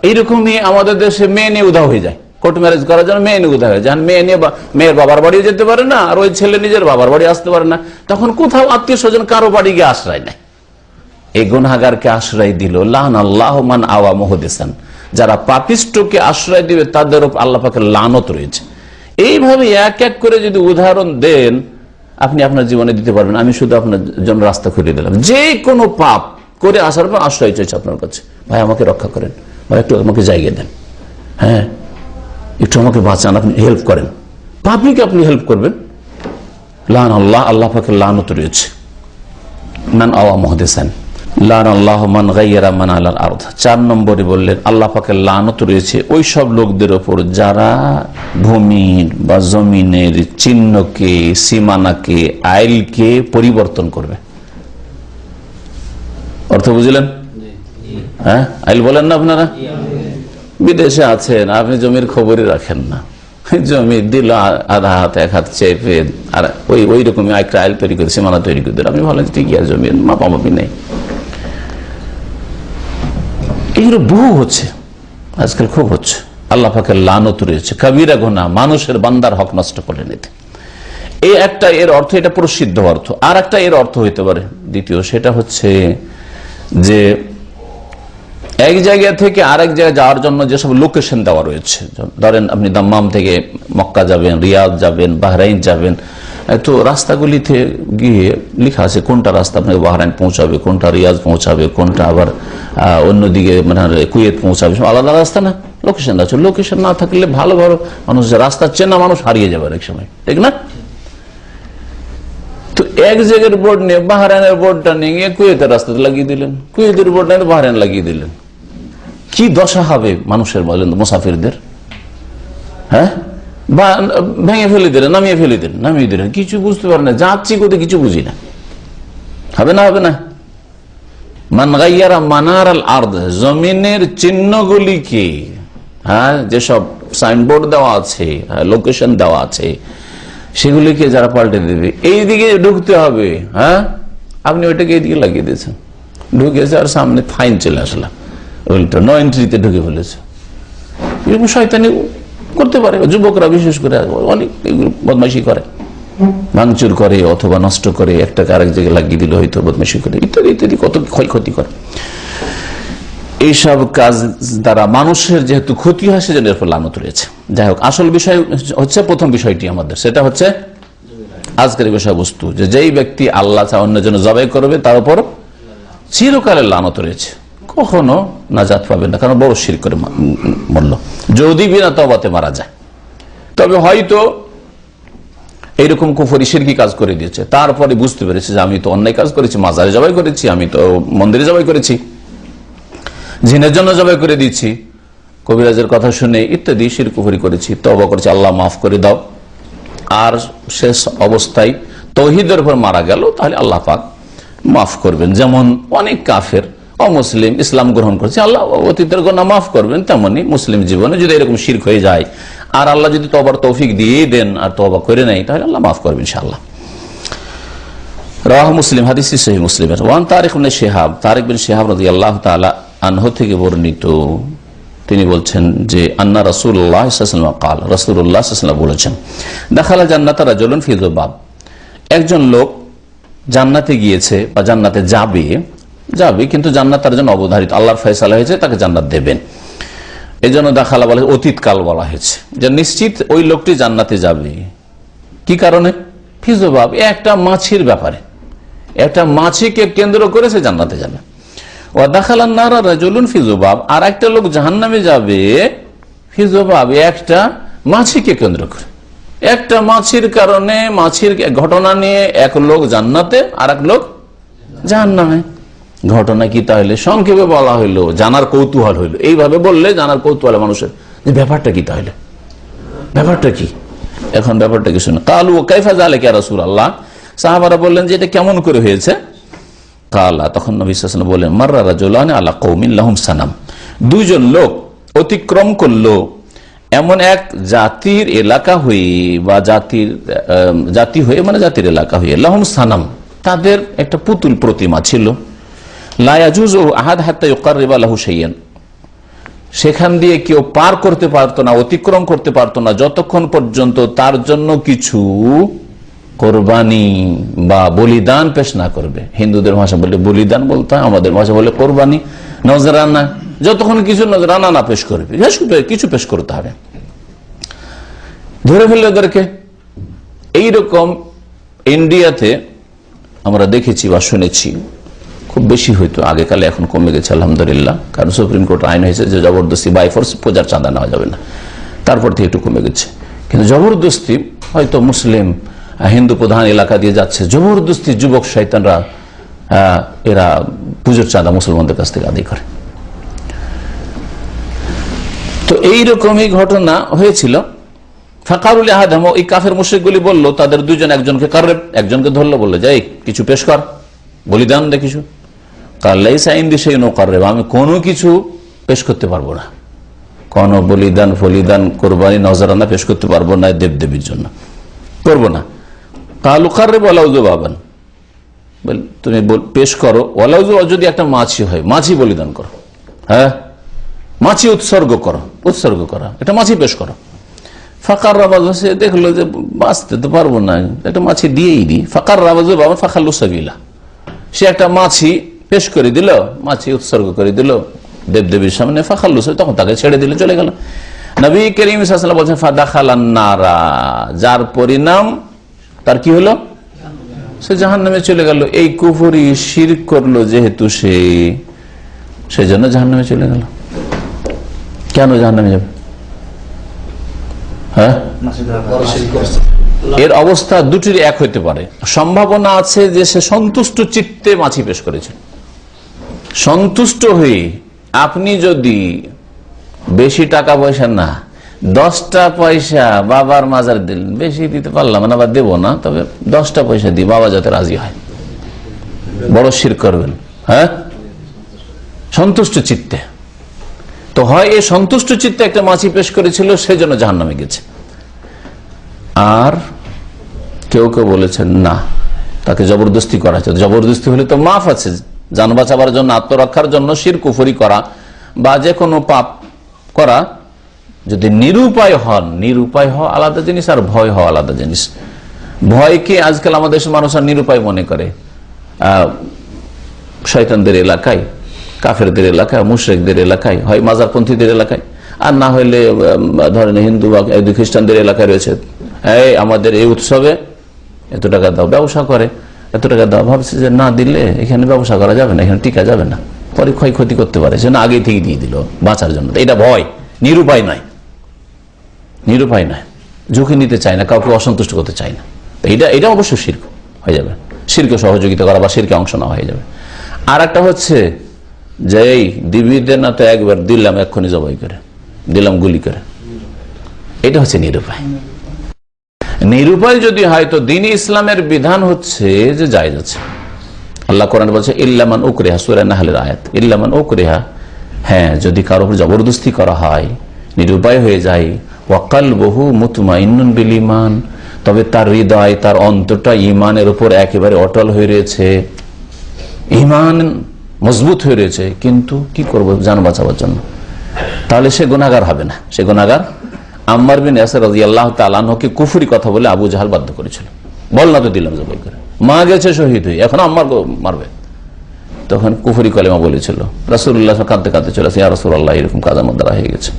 এইরকমই আমাদের দেশে মেয়ে নিয়ে উধাও হয়ে যায়, কোর্ট ম্যারেজ করার জন্য মেয়ে নিয়ে উধাও হয়ে যায়, মেয়ে নিয়ে মেয়ের বাবার বাড়িও যেতে পারে না, আর ওই ছেলে নিজের বাবার বাড়ি আসতে পারে না, তখন কোথাও আত্মীয় স্বজন কারো বাড়ি গিয়ে আশ্রয় নেয়। এই গুনাহগারকে আশ্রয় দিল, লান আল্লাহ মান আওয়া মুহদিসান, যারা পাপিষ্টকে আশ্রয় দিবে তাদের উপর আল্লাহ পাকের লানত রয়েছে। এইভাবে এক এক করে যদি উদাহরণ দেন, আপনি আপনার জীবনে দিতে পারবেন। আমি শুধু আপনার জন্য রাস্তা খুলে দিলাম, যে কোনো পাপ করে আসার পর আশ্রয় চাইছে আপনার কাছে, ভাই আমাকে রক্ষা করেন, ভাই একটু আমাকে জায়গা দেন, হ্যাঁ একটু আমাকে বাঁচান, আপনি হেল্প করেন, পাপীকে আপনি হেল্প করবেন, লান আল্লাহ, আল্লাহ পাকের লানত রয়েছে। মান আওয়া মুহদিসান লান আল্লাহ মান গায়্যারা মান আলাল আরদ। 4 নম্বরে বললেন আল্লাহ পাকের লানত রয়েছে ওই সব লোকদের ওপর যারা ভূমির বা জমিনের চিহ্নকে, সীমানাকে, আইলকে পরিবর্তন করবে। অর্থ বুঝলেন? হ্যাঁ, আইল বলেন না আপনারা? বিদেশে আছেন, আপনি জমির খবরই রাখেন না, জমি দিল আধা হাত এক হাত চেপে আর ওই রকমই একটা আইল তৈরি করে, সীমানা তৈরি করে দিল। আপনি ভালো ঠিকই আছে, জমি মাপামাপি নেই। এইগুলো বহু হচ্ছে আজকাল, খুব হচ্ছে। আল্লাহ পাকের লানত রয়েছে, কাবিরা গুনাহ, মানুষের বান্দার হক নষ্ট করে নিতে। এই একটা এর অর্থ, এটা প্রসিদ্ধ অর্থ। আর একটা এর অর্থ হইতে পারে দ্বিতীয়, সেটা হচ্ছে যে এক জায়গা থেকে আরেক জায়গায় যাওয়ার জন্য যেসব লোকেশন দেওয়া রয়েছে, ধরেন আপনি দাম্মাম থেকে মক্কা যাবেন, রিয়াদ যাবেন, বাহরাইন যাবেন, তো রাস্তাগুলিতে গিয়ে লেখা আছে কোনটা রাস্তা আপনাকে বাহরাইন পৌঁছাবে, কোনটা রিয়াজ পৌঁছাবে, কোনটা আবার অন্যদিকে মানে কুয়েত পৌঁছাবে, আলাদা রাস্তা না, লোকেশন আছে। লোকেশন না থাকলে ভালো ভালো মানুষ, রাস্তা চেনা মানুষ হারিয়ে যাবে অনেক সময়, ঠিক না? তো এক জায়গার বোর্ড নিয়ে বাহরাইনের বোর্ডটা নিয়ে গিয়ে কুয়েতের রাস্তাতে লাগিয়ে দিলেন, কুয়েতের বোর্ড নিয়ে বাহরাইন লাগিয়ে দিলেন। কি দশা হবে মানুষের বলেন, মুসাফিরদের? হ্যাঁ, বা ভেঙে ফেলে দিলেন, নামিয়ে ফেলে দিলেন, নামিয়ে দিলেন, কিছু বুঝতে পারে না, যাচ্ছি কোথায় কিছু বুঝি না। হবে না? হবে না? মান গায়্যারা মানার আল আরদ, জমিনের চিহ্নগুলিকে, হ্যাঁ, যেসব সাইনবোর্ড দেওয়া আছে, লোকেশন দেওয়া আছে, সেগুলিকে যারা পাল্টে দেবে, এইদিকে ঢুকতে হবে, হ্যাঁ, আপনি ওইটাকে এইদিকে লাগিয়ে দিয়েছেন, ঢুকেছে আর সামনে ফাইন চলে আসলাম, উল্টো নো এন্ট্রিতে ঢুকে ফেলেছে। এরকম শয়তানি করতে পারে, যুবকরা বিশেষ করে অনেক বদমাইশি করে, ভাঙচুর করে অথবা নষ্ট করে, একটাকে আরেক জায়গায় লাগিয়ে দিলে হয়তো বদমাইশি করে, ইত্যাদি ইত্যাদি, কত ক্ষয়ক্ষতি করে। এইসব কাজ দ্বারা মানুষের যেহেতু ক্ষতি হয়, সেজন্য এর ফলে লানত রয়েছে। যাই হোক, আসল বিষয় হচ্ছে প্রথম বিষয়টি আমাদের, সেটা হচ্ছে আজকের বিষয়বস্তু, যে যেই ব্যক্তি আল্লাহ ছাড়া অন্য জন্য জবাই করবে তার উপর চিরকালের লানত রয়েছে, কখনো নাজাত পাবে না, কারণ বড় শিরক করে মরল, যদি বিনা তওবাতে মারা যায়। তবে হয়তো এইরকম কুফরি শিরকি কাজ করে দিয়েছে, তারপরে বুঝতে পেরেছে যে আমি তো অন্যায় কাজ করেছি, মাজারে জবাই করেছি, আমি তো মন্দিরে জবাই করেছি, জিনের জন্য জবাই করে দিচ্ছি, কবিরাজের কথা শুনে ইত্যাদি শিরক কুফরি করেছি, তওবা করেছি, আল্লাহ মাফ করে দাও। আর শেষ অবস্থায় তৌহিদের উপর মারা গেল, তাহলে আল্লাহ পাক মাফ করবেন। যেমন অনেক কাফের অমুসলিম ইসলাম গ্রহণ করছে, আল্লাহ অতীতের গুনাহ মাফ করবেন। তেমনি মুসলিম জীবনে যদি এরকম শিরক হয়ে যায় আর আল্লাহ যদি তওবার তৌফিক দিয়ে দেন আর তওবা করে নেয়, তাহলে আল্লাহ মাফ করবেন ইনশাআল্লাহ। রাওয়াহ মুসলিম, হাদিসটি সহিহ মুসলিমের। ওয়ান তারিক ইবনে শিহাব, তারিক বিন শিহাব রাদিয়াল্লাহু তাআলা আনহু থেকে বর্ণিত, তিনি বলছেন যে আন্না রাসূলুল্লাহ সাল্লাল্লাহু আলাইহি ওয়াসাল্লাম قال, রাসূলুল্লাহ সাল্লাল্লাহু আলাইহি ওয়াসাল্লাম বলেছেন, দাখালা জান্নাতা রাজুলুন ফি যুবাব, একজন লোক জান্নাতে গিয়েছে বা জান্নাতে যাবে, কিন্তু জান্নাত তার জন্য অবধারিত, আল্লাহর ফয়সালা হয়েছে তাকে জান্নাত দেবেন। এই জন্য দাখালা বলা, অতীতকাল বলা হয়েছে, যে নিশ্চিত ওই লোকটি জান্নাতে যাবে। কি কারণে? ফি যুবাব, একটা মাছির ব্যাপারে, একটা মাছিকে কেন্দ্র করে সে জান্নাতে যাবে। ওয়া দাখালান নারা রাজুলুন ফি যুবাব, আর একটা লোক জাহান্নামে যাবে ফি যুবাব, একটা মাছিকে কেন্দ্র করে, একটা মাছির কারণে, মাছির ঘটনা নিয়ে এক লোক জান্নাতে আর এক লোক জাহান্নামে। ঘটনা কি তাহলে? সংক্ষেপে বলা হইলো, জানার কৌতূহল হইলো। এইভাবে বললে জানার কৌতূহল মানুষের, যে ব্যাপারটা কি তাহলে, ব্যাপারটা কি? এখন ব্যাপারটা কি শুনে, কালু কাইফা যালিকা ইয়া রাসূলুল্লাহ, সাহাবারা বললেন যে এটা কেমন করে হয়েছে? কালা, তখন নবী সাল্লাল্লাহু আলাইহি ওয়াসাল্লাম বললেন, মাররা রাজুলানি আলা কওমিন লাহুম সানাম, দুইজন লোক অতিক্রম করলো এমন এক জাতির এলাকা হয়ে, বা জাতি হয়ে, মানে জাতির এলাকা হয়ে, লাহুম সানাম, তাদের একটা পুতুল প্রতিমা ছিল, লা ইয়াজুজু আহাদ হাত্তা ইউকাররিবা লাহু শাইয়ান, সেখান দিয়ে কেউ পার করতে পারতো না, অতিক্রম করতে পারতো না, যতক্ষণ পর্যন্ত তার জন্য কিছু কোরবানি বা বলিদান পেশ না করবে। হিন্দুদের ভাষা বলে বলিদান বলতে হয়, আমাদের ভাষা বলে কোরবানি, নজরানা, যতক্ষণ কিছু নজরানা না পেশ করবে, কিছু পেশ করতে হবে। ধরে ফেললে ওদেরকে। এইরকম ইন্ডিয়াতে আমরা দেখেছি বা শুনেছি, খুব বেশি হইতো আগেকালে, এখন কমে গেছে আলহামদুলিল্লাহ, কারণ সুপ্রিম কোর্ট আইন হয়েছে যে জবরদস্তি বাই ফোর্স পূজার চাঁদা নেওয়া যাবে না, তারপর থেকে একটু কমে গেছে। কিন্তু জবরদস্তি হয়তো মুসলিম হিন্দু প্রধান এলাকা দিয়ে যাচ্ছে, জবরদস্তি যুবক শয়তানরা এরা পুজোর চাঁদা মুসলমানদের কাছ থেকে আদায় করে। তো এইরকমই ঘটনা হয়েছিল। ফাকারুল আহাদাম, এই কাফের মুশরিকগুলি বলল তাদের দুজন, একজনকে কাররেব, একজনকে ধরলো, বললো যাই কিছু পেশ কর, বলিদান দে কিছু। কাল্লাইসা ইনদি শাইউন কাররেব, আমি কোনো কিছু পেশ করতে পারবো না, কোনো বলিদান ফলিদান কোরবানি নজরানা পেশ করতে পারবো না দেবদেবীর জন্য, করবো না। কালু কাররেব ওয়ালাউযু বাবান, তুমি পেশ করো, ওয়ালাউযু, যদি একটা মাছি হয়, মাছি বলিদান করো, হ্যাঁ মাছি উৎসর্গ করো, উৎসর্গ করা, এটা মাছি পেশ করো। ফাকার রাবাজ, সে দেখলো যে বাঁচতে তো পারবো না, একটা মাছি দিয়েই দিই। ফাকার রাবাজ বাবা ফাখাল্লু সাবিলা, সে একটা মাছি পেশ করে দিল, মাছি উৎসর্গ করে দিল দেবদেবীর সামনে। ফাখাল্লু, তখন তাকে ছেড়ে দিলে, চলে গেল। নবী করিম সাল্লাল্লাহু আলাইহি ওয়াসাল্লাম বলছেন ফাদাখালান নারা, যার পরিণাম তার কি হলো, সে জাহান্নামে চলে গেল। এই কুফরি শিরক করলো যেহেতু, সেই জন্য জাহান্নামে চলে গেল। কেন জাহান্নামে যাবে? হ্যাঁ, এর অবস্থা দুটির এক হইতে পারে। সম্ভাবনা আছে যে সে সন্তুষ্ট চিত্তে মাছি পেশ করেছে, সন্তুষ্ট হয়ে। আপনি যদি বেশি টাকা পয়সা না, 10টা পয়সা বাবার মাজার দিলেন, বেশি দিতে পারলাম না বা দেব না, তবে 10টা পয়সা দিই, বাবা যাতে রাজি হয়, বড় শিরক করবেন। হ্যাঁ, সন্তুষ্ট চিত্তে। তো হয় এই সন্তুষ্ট চিত্তে একটা মাছি পেশ করেছিল, সেজন্য জাহান্নামে গেছে। আর কেউ কেউ বলেছেন না, তাকে জবরদস্তি করা হচ্ছে। জবরদস্তি হলে তো মাফ আছে, জান বাঁচাবার জন্য, আত্মরক্ষার জন্য শিরক কুফরি করা বা যে কোনো পাপ করা, যদি নিরুপায় হন, নিরুপায় হওয়া আলাদা জিনিস আর ভয় হওয়া আলাদা জিনিস। ভয়কে আজকাল আমাদের মানুষরা নিরুপায় মনে করে। শয়তানদের এলাকায়, কাফেরদের এলাকায়, মুশরিকদের এলাকায়, হয় মাজারপন্থীদের এলাকায়, আর না হইলে ধরেন হিন্দু বা খ্রিস্টানদের এলাকায় রয়েছে, এই আমাদের এই উৎসবে এত টাকা দাও, ব্যবসা করে এত টাকা দাও, ভাবছে যে না দিলে এখানে ব্যবসা করা যাবে না, এখানে টিকা যাবে না, পরে ক্ষয়ক্ষতি করতে পারে, সে না আগে থেকে দিয়ে দিল বাঁচার জন্য। এটা ভয়, নিরুপায় নয়, নিরুপায় নয়, ঝুঁকি নিতে চায় না, কাউকে অসন্তুষ্ট করতে চায় না। এটা অবশ্য শিরক হয়ে যাবে, শিরকে সহযোগিতা করা বা শিরকে অংশ নেওয়া হয়ে যাবে। আর একটা হচ্ছে যে এই দিবিদের না তো একবার দিলাম, এক্ষুনি জবাই করে দিলাম, গুলি করে, এটা হচ্ছে নিরুপায়। নিরুপায় যদি হয় তো দ্বীন ইসলামের বিধান হচ্ছে যে জায়েজ আছে। আল্লাহ কোরআন বলছে ইল্লামান উকরিহা, সূরা নাহলের আয়াত, ইল্লামান উকরিহা, হ্যাঁ যদি কারো উপর জবরদস্তি করা হয়, নিরুপায় হয়ে যায়, ওয়া কলবুহু মুতমাইন্নুন বিল ঈমান, তবে তার হৃদয়, তার অন্তরটা ঈমানের উপর একেবারে অটল হয়ে রয়েছে, ঈমান মজবুত হয়ে রয়েছে, কিন্তু কি করব জান বাঁচাবার জন্য, তাহলে সে গুনাহগার হবে না, সে গুনাহগার। আম্মার বিন ইয়াসির রাদিয়াল্লাহু তাআলা আনহুকে কুফরি কথা বলে আবু জাহাল বাধ্য করেছিল, বল না তো দিলাম জবাই করে, মা গেছে শহীদ হয়ে, এখন আম্মার মারবে। তখন কুফরি কলেমা বলেছিল, রাসূলুল্লাহ কাঁদতে কাঁদতে চলে আসে, ইয়া রাসূলুল্লাহ এরকম কাজের মধ্যে হয়ে গেছে।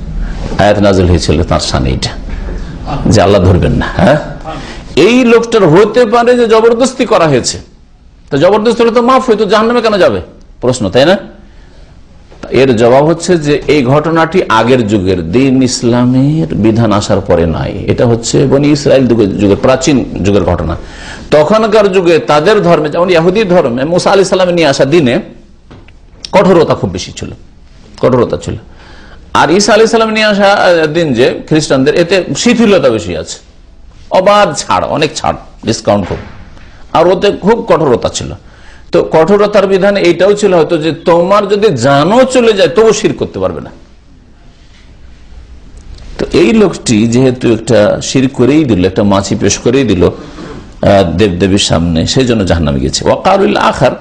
আয়াত নাযিল হয়েছিল তার শানে, এটা যে আল্লাহ ধরবেন না। হ্যাঁ, এই লোকটার হতে পারে যে জবরদস্তি করা হয়েছে, তো জবরদস্তি হলে তো মাফ হইতো, জাহান্নামে কেন যাবে প্রশ্ন, তাই না? এর জবাব হচ্ছে যে এই ঘটনাটি আগের যুগের, দ্বীন ইসলামের বিধান আসার পরে নাই, এটা হচ্ছে বনি ইসরাইল যুগের, প্রাচীন যুগের ঘটনা। তখনকার যুগে তাদের ধর্মে, যেমন ইহুদি ধর্মে মুসা আলাইহিস সালাম নিয়ে আসা দিনে কঠোরতা খুব বেশি ছিল, কঠোরতা ছিল। আর ঈসা আলাইহিস সালাম নিয়ে আসা দিন যে খ্রিস্টানদের, এতে শিথিলতা বেশি আছে, অবাধ ছাড়, অনেক ছাড়, ডিসকাউন্ট খুব, আর ওতে খুব কঠোরতা ছিল। তো কঠোরতার বিধান এইটাও ছিল হয়তো যে তোমার যদি জানও চলে যায় তবু শিরক করতে পারবে না। তো এই লোকটি যেহেতু একটা শিরক করেই দিল, একটা মাছি পেশ করেই দিল দেবদেবীর সামনে, সেই জন্য জাহান্নামে গেছে। ওয়াকারুল আখার,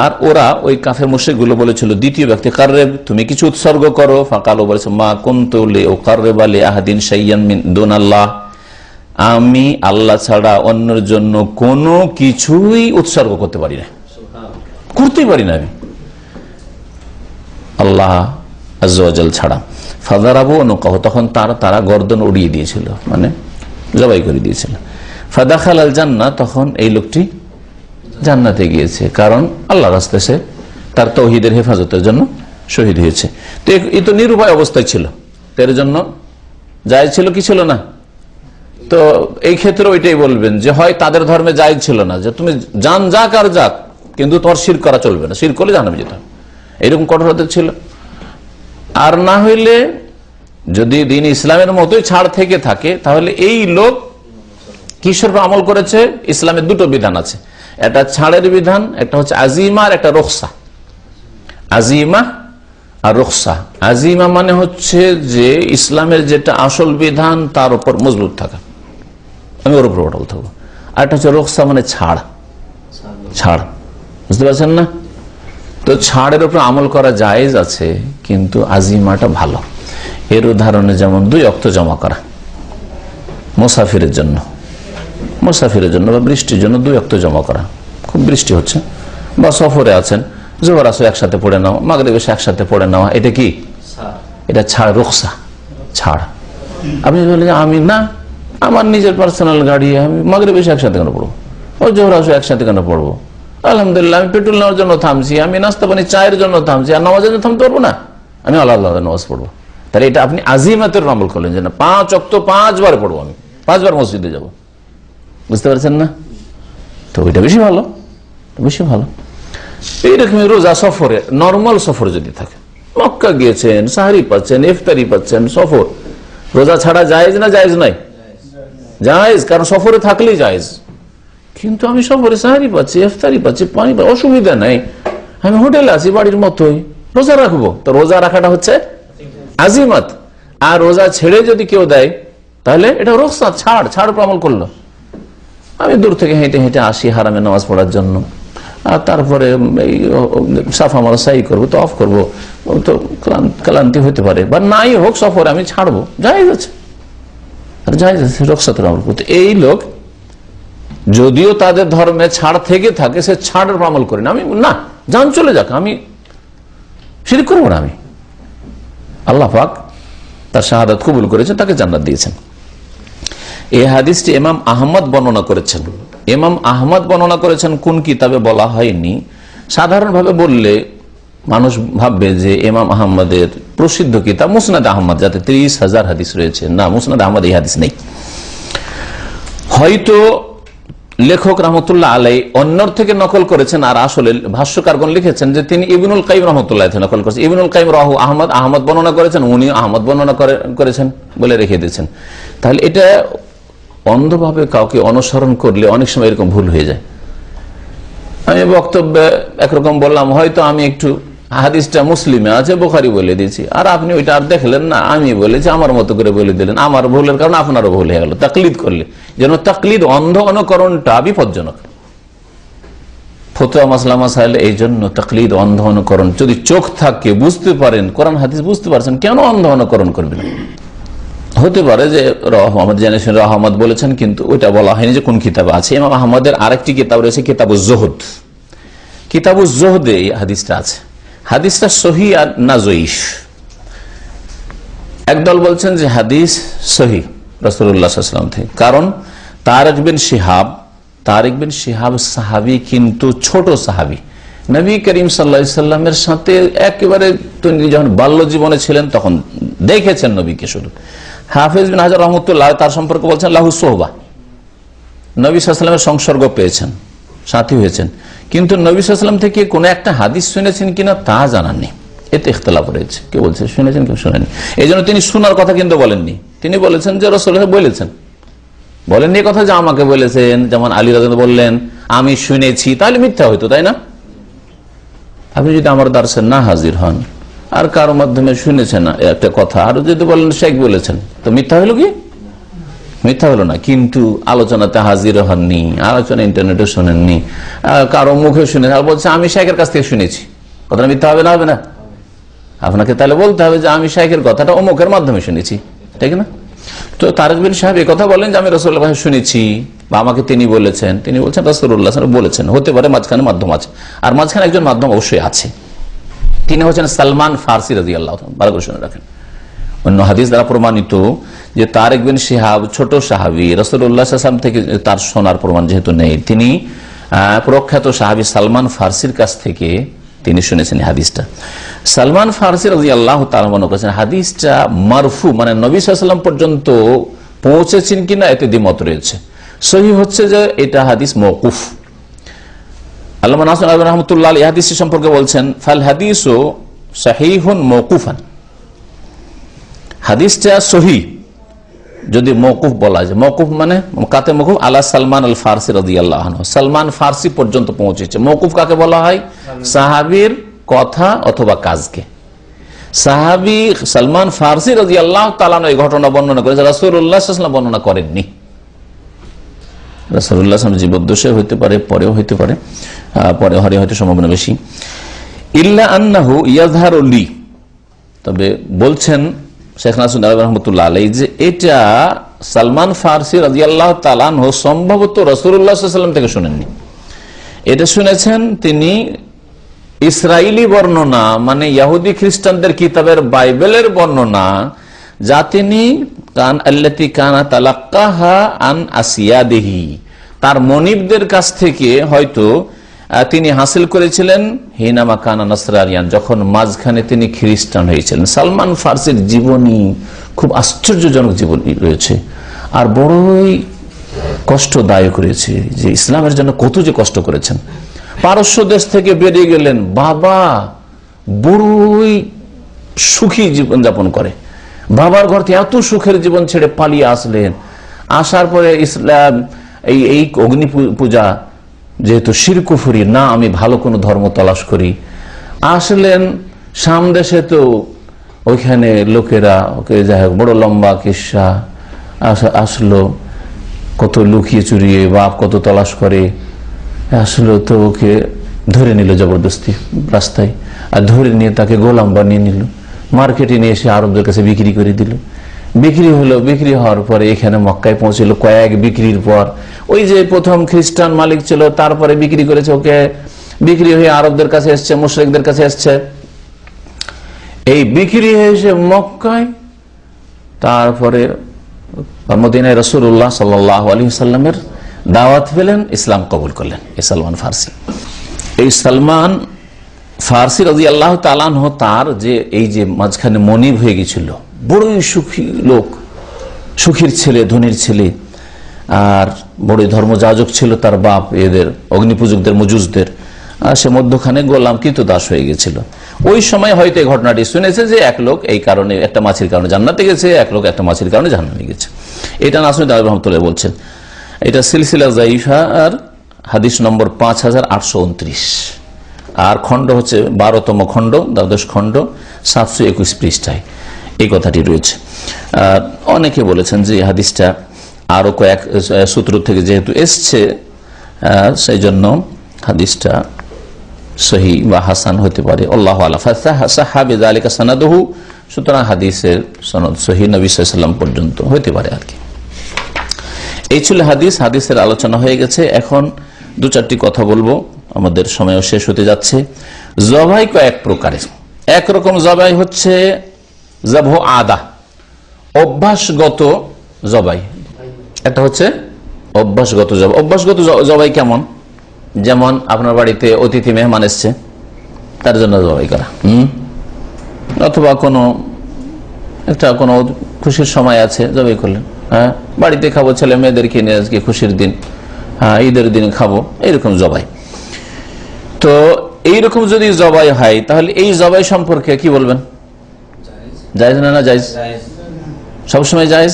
আর ওরা ওই কাফের মুশরিকগুলো বলেছিল, দ্বিতীয় ব্যক্তি কাররেব, তুমি কিছু উৎসর্গ করো। ফাকালু বলেছে মা কুনতু লিউকাররিবা লিআহাদিন শাইয়ান মিন দুনাল্লাহ, আমি আল্লাহ ছাড়া অন্যের জন্য কোনো কিছুই উৎসর্গ করতে পারি না, করতেই পারি না আমি আল্লাহ আজ্জা ওয়া জাল ছাড়া। ফাদারাবু অনুকাহ, তখন তারা গর্দন উড়িয়ে দিয়েছিল, মানে জবাই করে দিয়েছিল। ফাদাখাল আল জান্নাহ, তখন এই লোকটি জান্নাতে গিয়েছে, কারণ আল্লাহ রাস্তায় সে তার তাওহীদের হেফাজতের জন্য শহীদ হয়েছে। তো এই তো নিরুপায় অবস্থায় ছিল, এর জন্য জায়েজ ছিল কি ছিল না? তো এই ক্ষেত্রে ওইটাই বলবেন যে হয় তাদের ধর্মে জায়েজ ছিল না যে তুমি জান যাক আর যাক, কিন্তু তোমার শিরক করা চলবে না, শিরক করলে জাহান্নামে যেতে হবে, এরকম কঠোরতা ছিল। আর না হইলে যদি দিন ইসলামের মতোই ছাড় থেকে থাকে, তাহলে এই লোক কিসের উপর আমল করেছে? ইসলামের দুটো বিধান আছে, একটা ছাড়ের বিধান, একটা হচ্ছে আজিমা আর একটা রুখসা। আজিমা আর রুখসা। আজিমা মানে হচ্ছে যে ইসলামের যেটা আসল বিধান তার উপর মজবুত থাকা, আমি ওর উপর অটল থাকবো। আর একটা হচ্ছে রুখসা মানে ছাড়, ছাড়, বুঝতে পারছেন না? তো ছাড়ের উপর আমল করা জায়েজ আছে, কিন্তু আজিমাটা ভালো। এর উদাহরণে যেমন 2 ওয়াক্ত জমা করা মুসাফিরের জন্য, মুসাফিরের জন্য বা বৃষ্টির জন্য 2 ওয়াক্ত জমা করা, খুব বৃষ্টি হচ্ছে বা সফরে আছেন, জোহর আসর একসাথে পড়ে নেওয়া, মাগরিব এশা একসাথে পড়ে নেওয়া, এটা কি? এটা ছাড়, রুখসা, ছাড়। আপনি বললেন আমি না, আমার নিজের পার্সোনাল গাড়ি, আমি মাগরিব এশা একসাথে কেন পড়বো, ও জোহর আসর একসাথে কেন পড়বো? আলহামদুলিল্লাহ, আমি পেট্রোল নেওয়ার জন্য থামছি, আমি নাস্তা পানি চায়ের জন্য থামছি, আর নামাজের জন্য থামতে পারবো না? আমি আল্লাহ আল্লাহ নামাজ পড়বো। তাহলে এটা আপনি আজিমাতের আমল করলেন যে না 5 ওয়াক্ত 5 বার পড়বো, আমি 5 বার মসজিদে যাব, বুঝতে পারছেন না? তো ওইটা বেশি ভালো, বেশি ভালো। এইরকমই রোজা সফরে, নর্মাল সফর যদি থাকে, মক্কা গিয়েছেন, সাহারি পাচ্ছেন, ইফতারি পাচ্ছেন, সফর, রোজা ছাড়া জায়েজ না জায়েজ নাই? জায়েজ, কারণ সফরে থাকলেই জায়েজ। কিন্তু আমি সফরে সাহারি পাচ্ছি, ইফতারি পাচ্ছি, পানি পাচ্ছি, অসুবিধা নাই, আমি হোটেলে আছি বাড়ির মতোই, রোজা রাখবো। তো রোজা রাখাটা হচ্ছে আজিমাত। আর রোজা ছেড়ে যদি কেউ দেয়, তাহলে এটা রুখসা, ছাড়, ছাড় আমল করলো। আমি দূর থেকে হেঁটে হেঁটে আসি হারামে নামাজ পড়ার জন্য, আর তারপরে এই সাফা মারা সাই করবো, তো অফ করবো, তো ক্লান্তি হতে পারে, বা নাই হোক সফরে আমি ছাড়বো, জায়েজ আছে, জায়েজ আছে, রুখসাতের আমল করতে। এই লোক যদিও তাদের ধর্মে ছাড় থেকে থাকে, সে ছাড়ের আমল করে না, আমি না, জান চলে যাক, আমি শিরক করবো না। আমি আল্লাহ পাক তার শাহাদাত কবুল করেছেন, তাকে জান্নাত দিয়েছেন। এই হাদিসটি ইমাম আহমদ বর্ণনা করেছেন। ইমাম আহমদ বর্ণনা করেছেন, কোন কিতাবে বলা হয়নি। সাধারণভাবে বললে মানুষ ভাববে যে ইমাম আহমদের প্রসিদ্ধ কিতাব মুসনাদ আহমদ, যাতে 30,000 হাদিস রয়েছে। না, মুসনাদ আহমদ এই হাদিস নেই। হয়তো লেখক রহমতুল্লাহ আলাই অন্যর থেকে নকল করেছেন, আর আসলে ভাষ্যকারগণ লিখেছেন যে তিনি ইবনুল কাইম রহমতুল্লাহ নকল করেছেন। ইবনুল কাইম রাহু আহমদ, আহমদ বর্ণনা করেছেন, উনি আহমদ বর্ণনা করেছেন বলে রেখে দিয়েছেন। তাহলে এটা অন্ধভাবে কাউকে অনুসরণ করলে অনেক সময় এরকম ভুল হয়ে যায়। আমি বক্তব্যে একরকম বললাম, হয়তো আমি একটু হাদিসটা মুসলিমে আছে, বুখারী বলে দিয়েছি, আর আপনি ওইটা আর দেখলেন না, আমি বলেছি, আমার মতো করে বলে দিলেন। আমার ভুলের কারণে আপনারও ভুল হয়ে গেল তাকলিদ করলে। যেন তাকলিদ, অন্ধ অনুকরণটা বিপজ্জনক। ফতোয়া মাসলা মাসাইল এই জন্য তাকলিদ, অন্ধ অনুকরণ, যদি চোখ থাকে, বুঝতে পারেন, কোরআন হাদিস বুঝতে পারছেন, কেন অন্ধ অনুকরণ করবেন? হতে পারে যে রহমদ জেনেছেন, রহমদ বলেছেন, কিন্তু ওইটা বলা হয়নি যে কোন কিতাবে আছে। ইমাম আহমদের আরেকটি কিতাব রয়েছে, কিতাবুজ জুহদ। কিতাবুজ জুহদে এই হাদিসটা আছে। হাদিসটা সহি আর না জয়ীফ। একদল বলছেন যে হাদিস সহি রাসূলুল্লাহ সাল্লাল্লাহু আলাইহি ওয়াসাল্লাম থেকে, কারণ তারিক বিন শিহাব সাহাবী, কিন্তু ছোট সাহাবী, নবী করিম সাল্লাল্লাহু আলাইহি ওয়াসাল্লামের সাথে একেবারে তিনি যখন বাল্য জীবনে ছিলেন তখন দেখেছেন নবীকে শুধু। হাফেজ বিন হাজার রহমতুল্লাহ তার সম্পর্কে বলছেন লাহু সোহবা, নবী সাল্লাল্লাহু আলাইহি ওয়াসাল্লামের সংসর্গ পেয়েছেন, সাথী হয়েছেন, কিন্তু নবী সাল্লাল্লাহু আলাইহি ওয়াসাল্লাম থেকে কোন একটা হাদিস শুনেছেন কিনা তা জানাননি। এতে ইখতিলাফ রয়েছে, কেউ বলছে শুনেছেন, কেউ শুনেনি। এই জন্য তিনি শোনার কথা কিন্তু বলেননি, তিনি বলেছেন যে রাসূলুল্লাহ বলেছেন, বলেননি কথা যে আমাকে বলেছেন। যেমন আলী রাদিয়াল্লাহু বললেন আমি শুনেছি, তাহলে মিথ্যা হইতো, তাই না? আপনি যদি আমার দার্সে না হাজির হন আর কারো মাধ্যমে শুনেছেন একটা কথা, আর যদি বলেন শেখ বলেছেন, তো মিথ্যা হলো কি? মিথ্যা হলো না। কিন্তু আলোচনাতে হাজির হননি, আলোচনা ইন্টারনেটে শোনেননি, কারো মুখে শুনে, আর বলছে আমি শেখের কাছ থেকে শুনেছি, কথাটা মিথ্যা হবে না? হবে না? আপনাকে তাহলে বলতে হবে যে আমি শেখের কথাটা অমুকের মাধ্যমে শুনেছি, ঠিক না? তো তারিক বিন সাহেব এই কথা বলেন যে আমি রাসূলুল্লাহ শুনেছি, বা আমাকে তিনি বলেছেন, তিনি বলছেন রাসূলুল্লাহ বলেছেন। হতে পারে মাঝখানে মাধ্যম আছে, আর মাঝখানে একজন মাধ্যম অবশ্যই আছে, তিনি হচ্ছেন সালমান ফারসি রাদিয়াল্লাহু তাআলা। ভালো করে শুনে রাখেন, অন্য হাদিস দ্বারা প্রমাণিত যে তারিক বিন শিহাব ছোট সাহাবী, রাসূলুল্লাহ সাল্লাল্লাহু আলাইহি ওয়াসাল্লাম থেকে তার শোনার প্রমাণ যেহেতু নেই, তিনি প্রখ্যাত সাহাবী সালমান ফারসির কাছ থেকে তিনি শুনেছেন হাদিসটা। সালমান ফারসি রাদিয়াল্লাহু তাআলা বর্ণনা করেছেন হাদিসটা মারফু, মানে নবী সাল্লাল্লাহু আলাইহি ওয়াসাল্লাম পর্যন্ত পৌঁছেছেন কিনা এতে দ্বিমত রয়েছে। সহিহ হচ্ছে যে এটা হাদিস মওকুফ। আল্লামা নাসির আলবানী রাহমাতুল্লাহ এই হাদিস সম্পর্কে বলছেন, ফাল হাদিসু সহিহুন মওকুফান, হাদিসটা সহিহ যদি মওকুফ বলা যায়। মওকুফ মানে কাতে মওকুফ আলা সালমান আল ফারসি রাদিয়াল্লাহু আনহু, সালমান ফারসি পর্যন্ত পৌঁছেছে। মওকুফ কাকে বলা হয়? সাহাবীর কথা অথবা কাজকে। সাহাবী সালমান ফারসি রাদিয়াল্লাহু তাআলা এই ঘটনা বর্ণনা করেছে, রাসূলুল্লাহ সাল্লাল্লাহু আলাইহি ওয়াসাল্লাম বর্ণনা করেননি। রাসূলুল্লাহ সাল্লাল্লাহু আলাইহি ওয়াসাল্লাম জীবদ্দশায় হতে পারে, পরেও হতে পারে, পরে হয়তো সম্ভাবনা বেশি। ইল্লা আন্নাহু ইয়াযহারু লি, তবে বলছেন শেখ নাসির রহমতুল্লাহ আলাইহি যে এটা সালমান ফারসি রাদিয়াল্লাহু তাআলা আনহু সম্ভবত রাসূলুল্লাহ সাল্লাল্লাহু আলাইহি ওয়াসাল্লাম থেকে শুনেননি। এটা শুনেছেন তিনি ইসরাইলি বর্ণনা, মানে ইহুদি খ্রিস্টানদের কিতাবের বাইবেলের বর্ণনা, যা তিনি আল্লাতী কানা তালাক্কাহা আন আসিয়াদিহি, তার মনিবদের কাছ থেকে হয়তো তিনি হাসিল করেছিলেন হিনামা কানা নাসরানিয়ান, যখন মাঝখানে তিনি খ্রিস্টান হয়েছিলেন। সালমান ফারসির জীবনী খুব আশ্চর্যজনক জীবনী রয়েছে, আর বড়ই কষ্টদায়ক রয়েছে, যে ইসলামের জন্য কত যে কষ্ট করেছেন। পারস্য দেশ থেকে বেরিয়ে গেলেন, বাবা বড়ই সুখী জীবনযাপন করে, বাবার ঘর থেকে এত সুখের জীবন ছেড়ে পালিয়ে আসলেন। আসার পরে ইসলাম এই অগ্নি পূজা যেহেতু শিরক কুফরি, না আমি ভালো কোনো ধর্ম তলাশ করি। আসলেন সামদেশে, তো ওইখানে লোকেরা ওকে যাই হোক বড় লম্বা কিস্সা আসলো, কত লুকিয়ে চুরিয়ে বাপ কত তলাশ করে আসলো, তো ওকে ধরে নিল জবরদস্তি রাস্তায়, আর ধরে নিয়ে তাকে গোলাম বানিয়ে নিল, মার্কেটে নিয়ে এসে আরবদের কাছে বিক্রি করে দিল। বিক্রি হলো, বিক্রি হওয়ার পরে এখানে মক্কায় পৌঁছল। কয়েক বিক্রির পর ওই যে প্রথম খ্রিস্টান মালিক ছিল, তারপরে বিক্রি করেছে ওকে, বিক্রি হয়ে আরবদের কাছে এসছে, মুশরিকদের কাছে এসছে। এই বিক্রি হয়েছে মক্কায়, তারপরে মদিনায় রাসূলুল্লাহ সাল্লাল্লাহু আলাইহি ওয়াসাল্লামের দাওয়াত পেলেন, ইসলাম কবুল করলেন এই সালমান ফারসি। এই সালমান ফারসি রাদিয়াল্লাহু তাআলা আনহু তার যে এই যে মাঝখানে মনিব হয়ে গেছিল, বড়ই সুখী লোক, সুখীর ছেলে, ধনীর ছেলে, আর বড়ই ধর্মযাজক ছিল তার বাপ, এদের অগ্নিপূজকদের মজুসদের, আর সে মধ্যখানে গোলাম কৃতদাস হয়ে গেছিল। ওই সময় হয়তো এই ঘটনাটি শুনেছে যে এক লোক এই কারণে, একটা মাছির কারণে জান্নাতে গেছে, এক লোক একটা মাছির কারণে জাহান্নামে গেছে। এটা নাসির রহমতুল্লাহ বলছেন। এটা সিলসিলা যায়িফা আর হাদিস নম্বর 5829, আর খণ্ড হচ্ছে 12তম খণ্ড, দ্বাদশ খণ্ড, 721 পৃষ্ঠায় এই কথাটি রয়েছে। অনেকে বলেছেন যে হাদিসটা আরো কয়েক সূত্র থেকে যেহেতু এসছে, সেই জন্য হাদিসটা সহি বা হাসান হতে পারে, আল্লাহু আ'লাম। সাহাবী যালিকা সানাদুহু, সুতরাং হাদিসের সনদ সহি নবী সাল্লাল্লাহু আলাইহি ওয়াসাল্লাম পর্যন্ত হতে পারে আর কি। এই ছিল হাদিস, হাদিসের আলোচনা হয়ে গেছে। এখন দু চারটি কথা বলবো, আমাদের সময়ও শেষ হতে যাচ্ছে। জবাই কয়েক প্রকারের। একরকম জবাই হচ্ছে জবহ আদা, অভ্যাসগত জবাই। একটা হচ্ছে অভ্যাসগত জবাই। অভ্যাসগত জবাই কেমন? যেমন আপনার বাড়িতে অতিথি মেহমান এসছে, তার জন্য জবাই করা, অথবা কোনো খুশির সময় আছে জবাই করলেন, হ্যাঁ বাড়িতে খাবো, ছেলে মেয়েদেরকে নিয়ে আজকে খুশির দিন, হ্যাঁ ঈদের দিন খাবো, এইরকম জবাই। তো এইরকম যদি জবাই হয়, তাহলে এই জবাই সম্পর্কে কি বলবেন? জায়েজ না জায়েজ? সবসময় জায়েজ?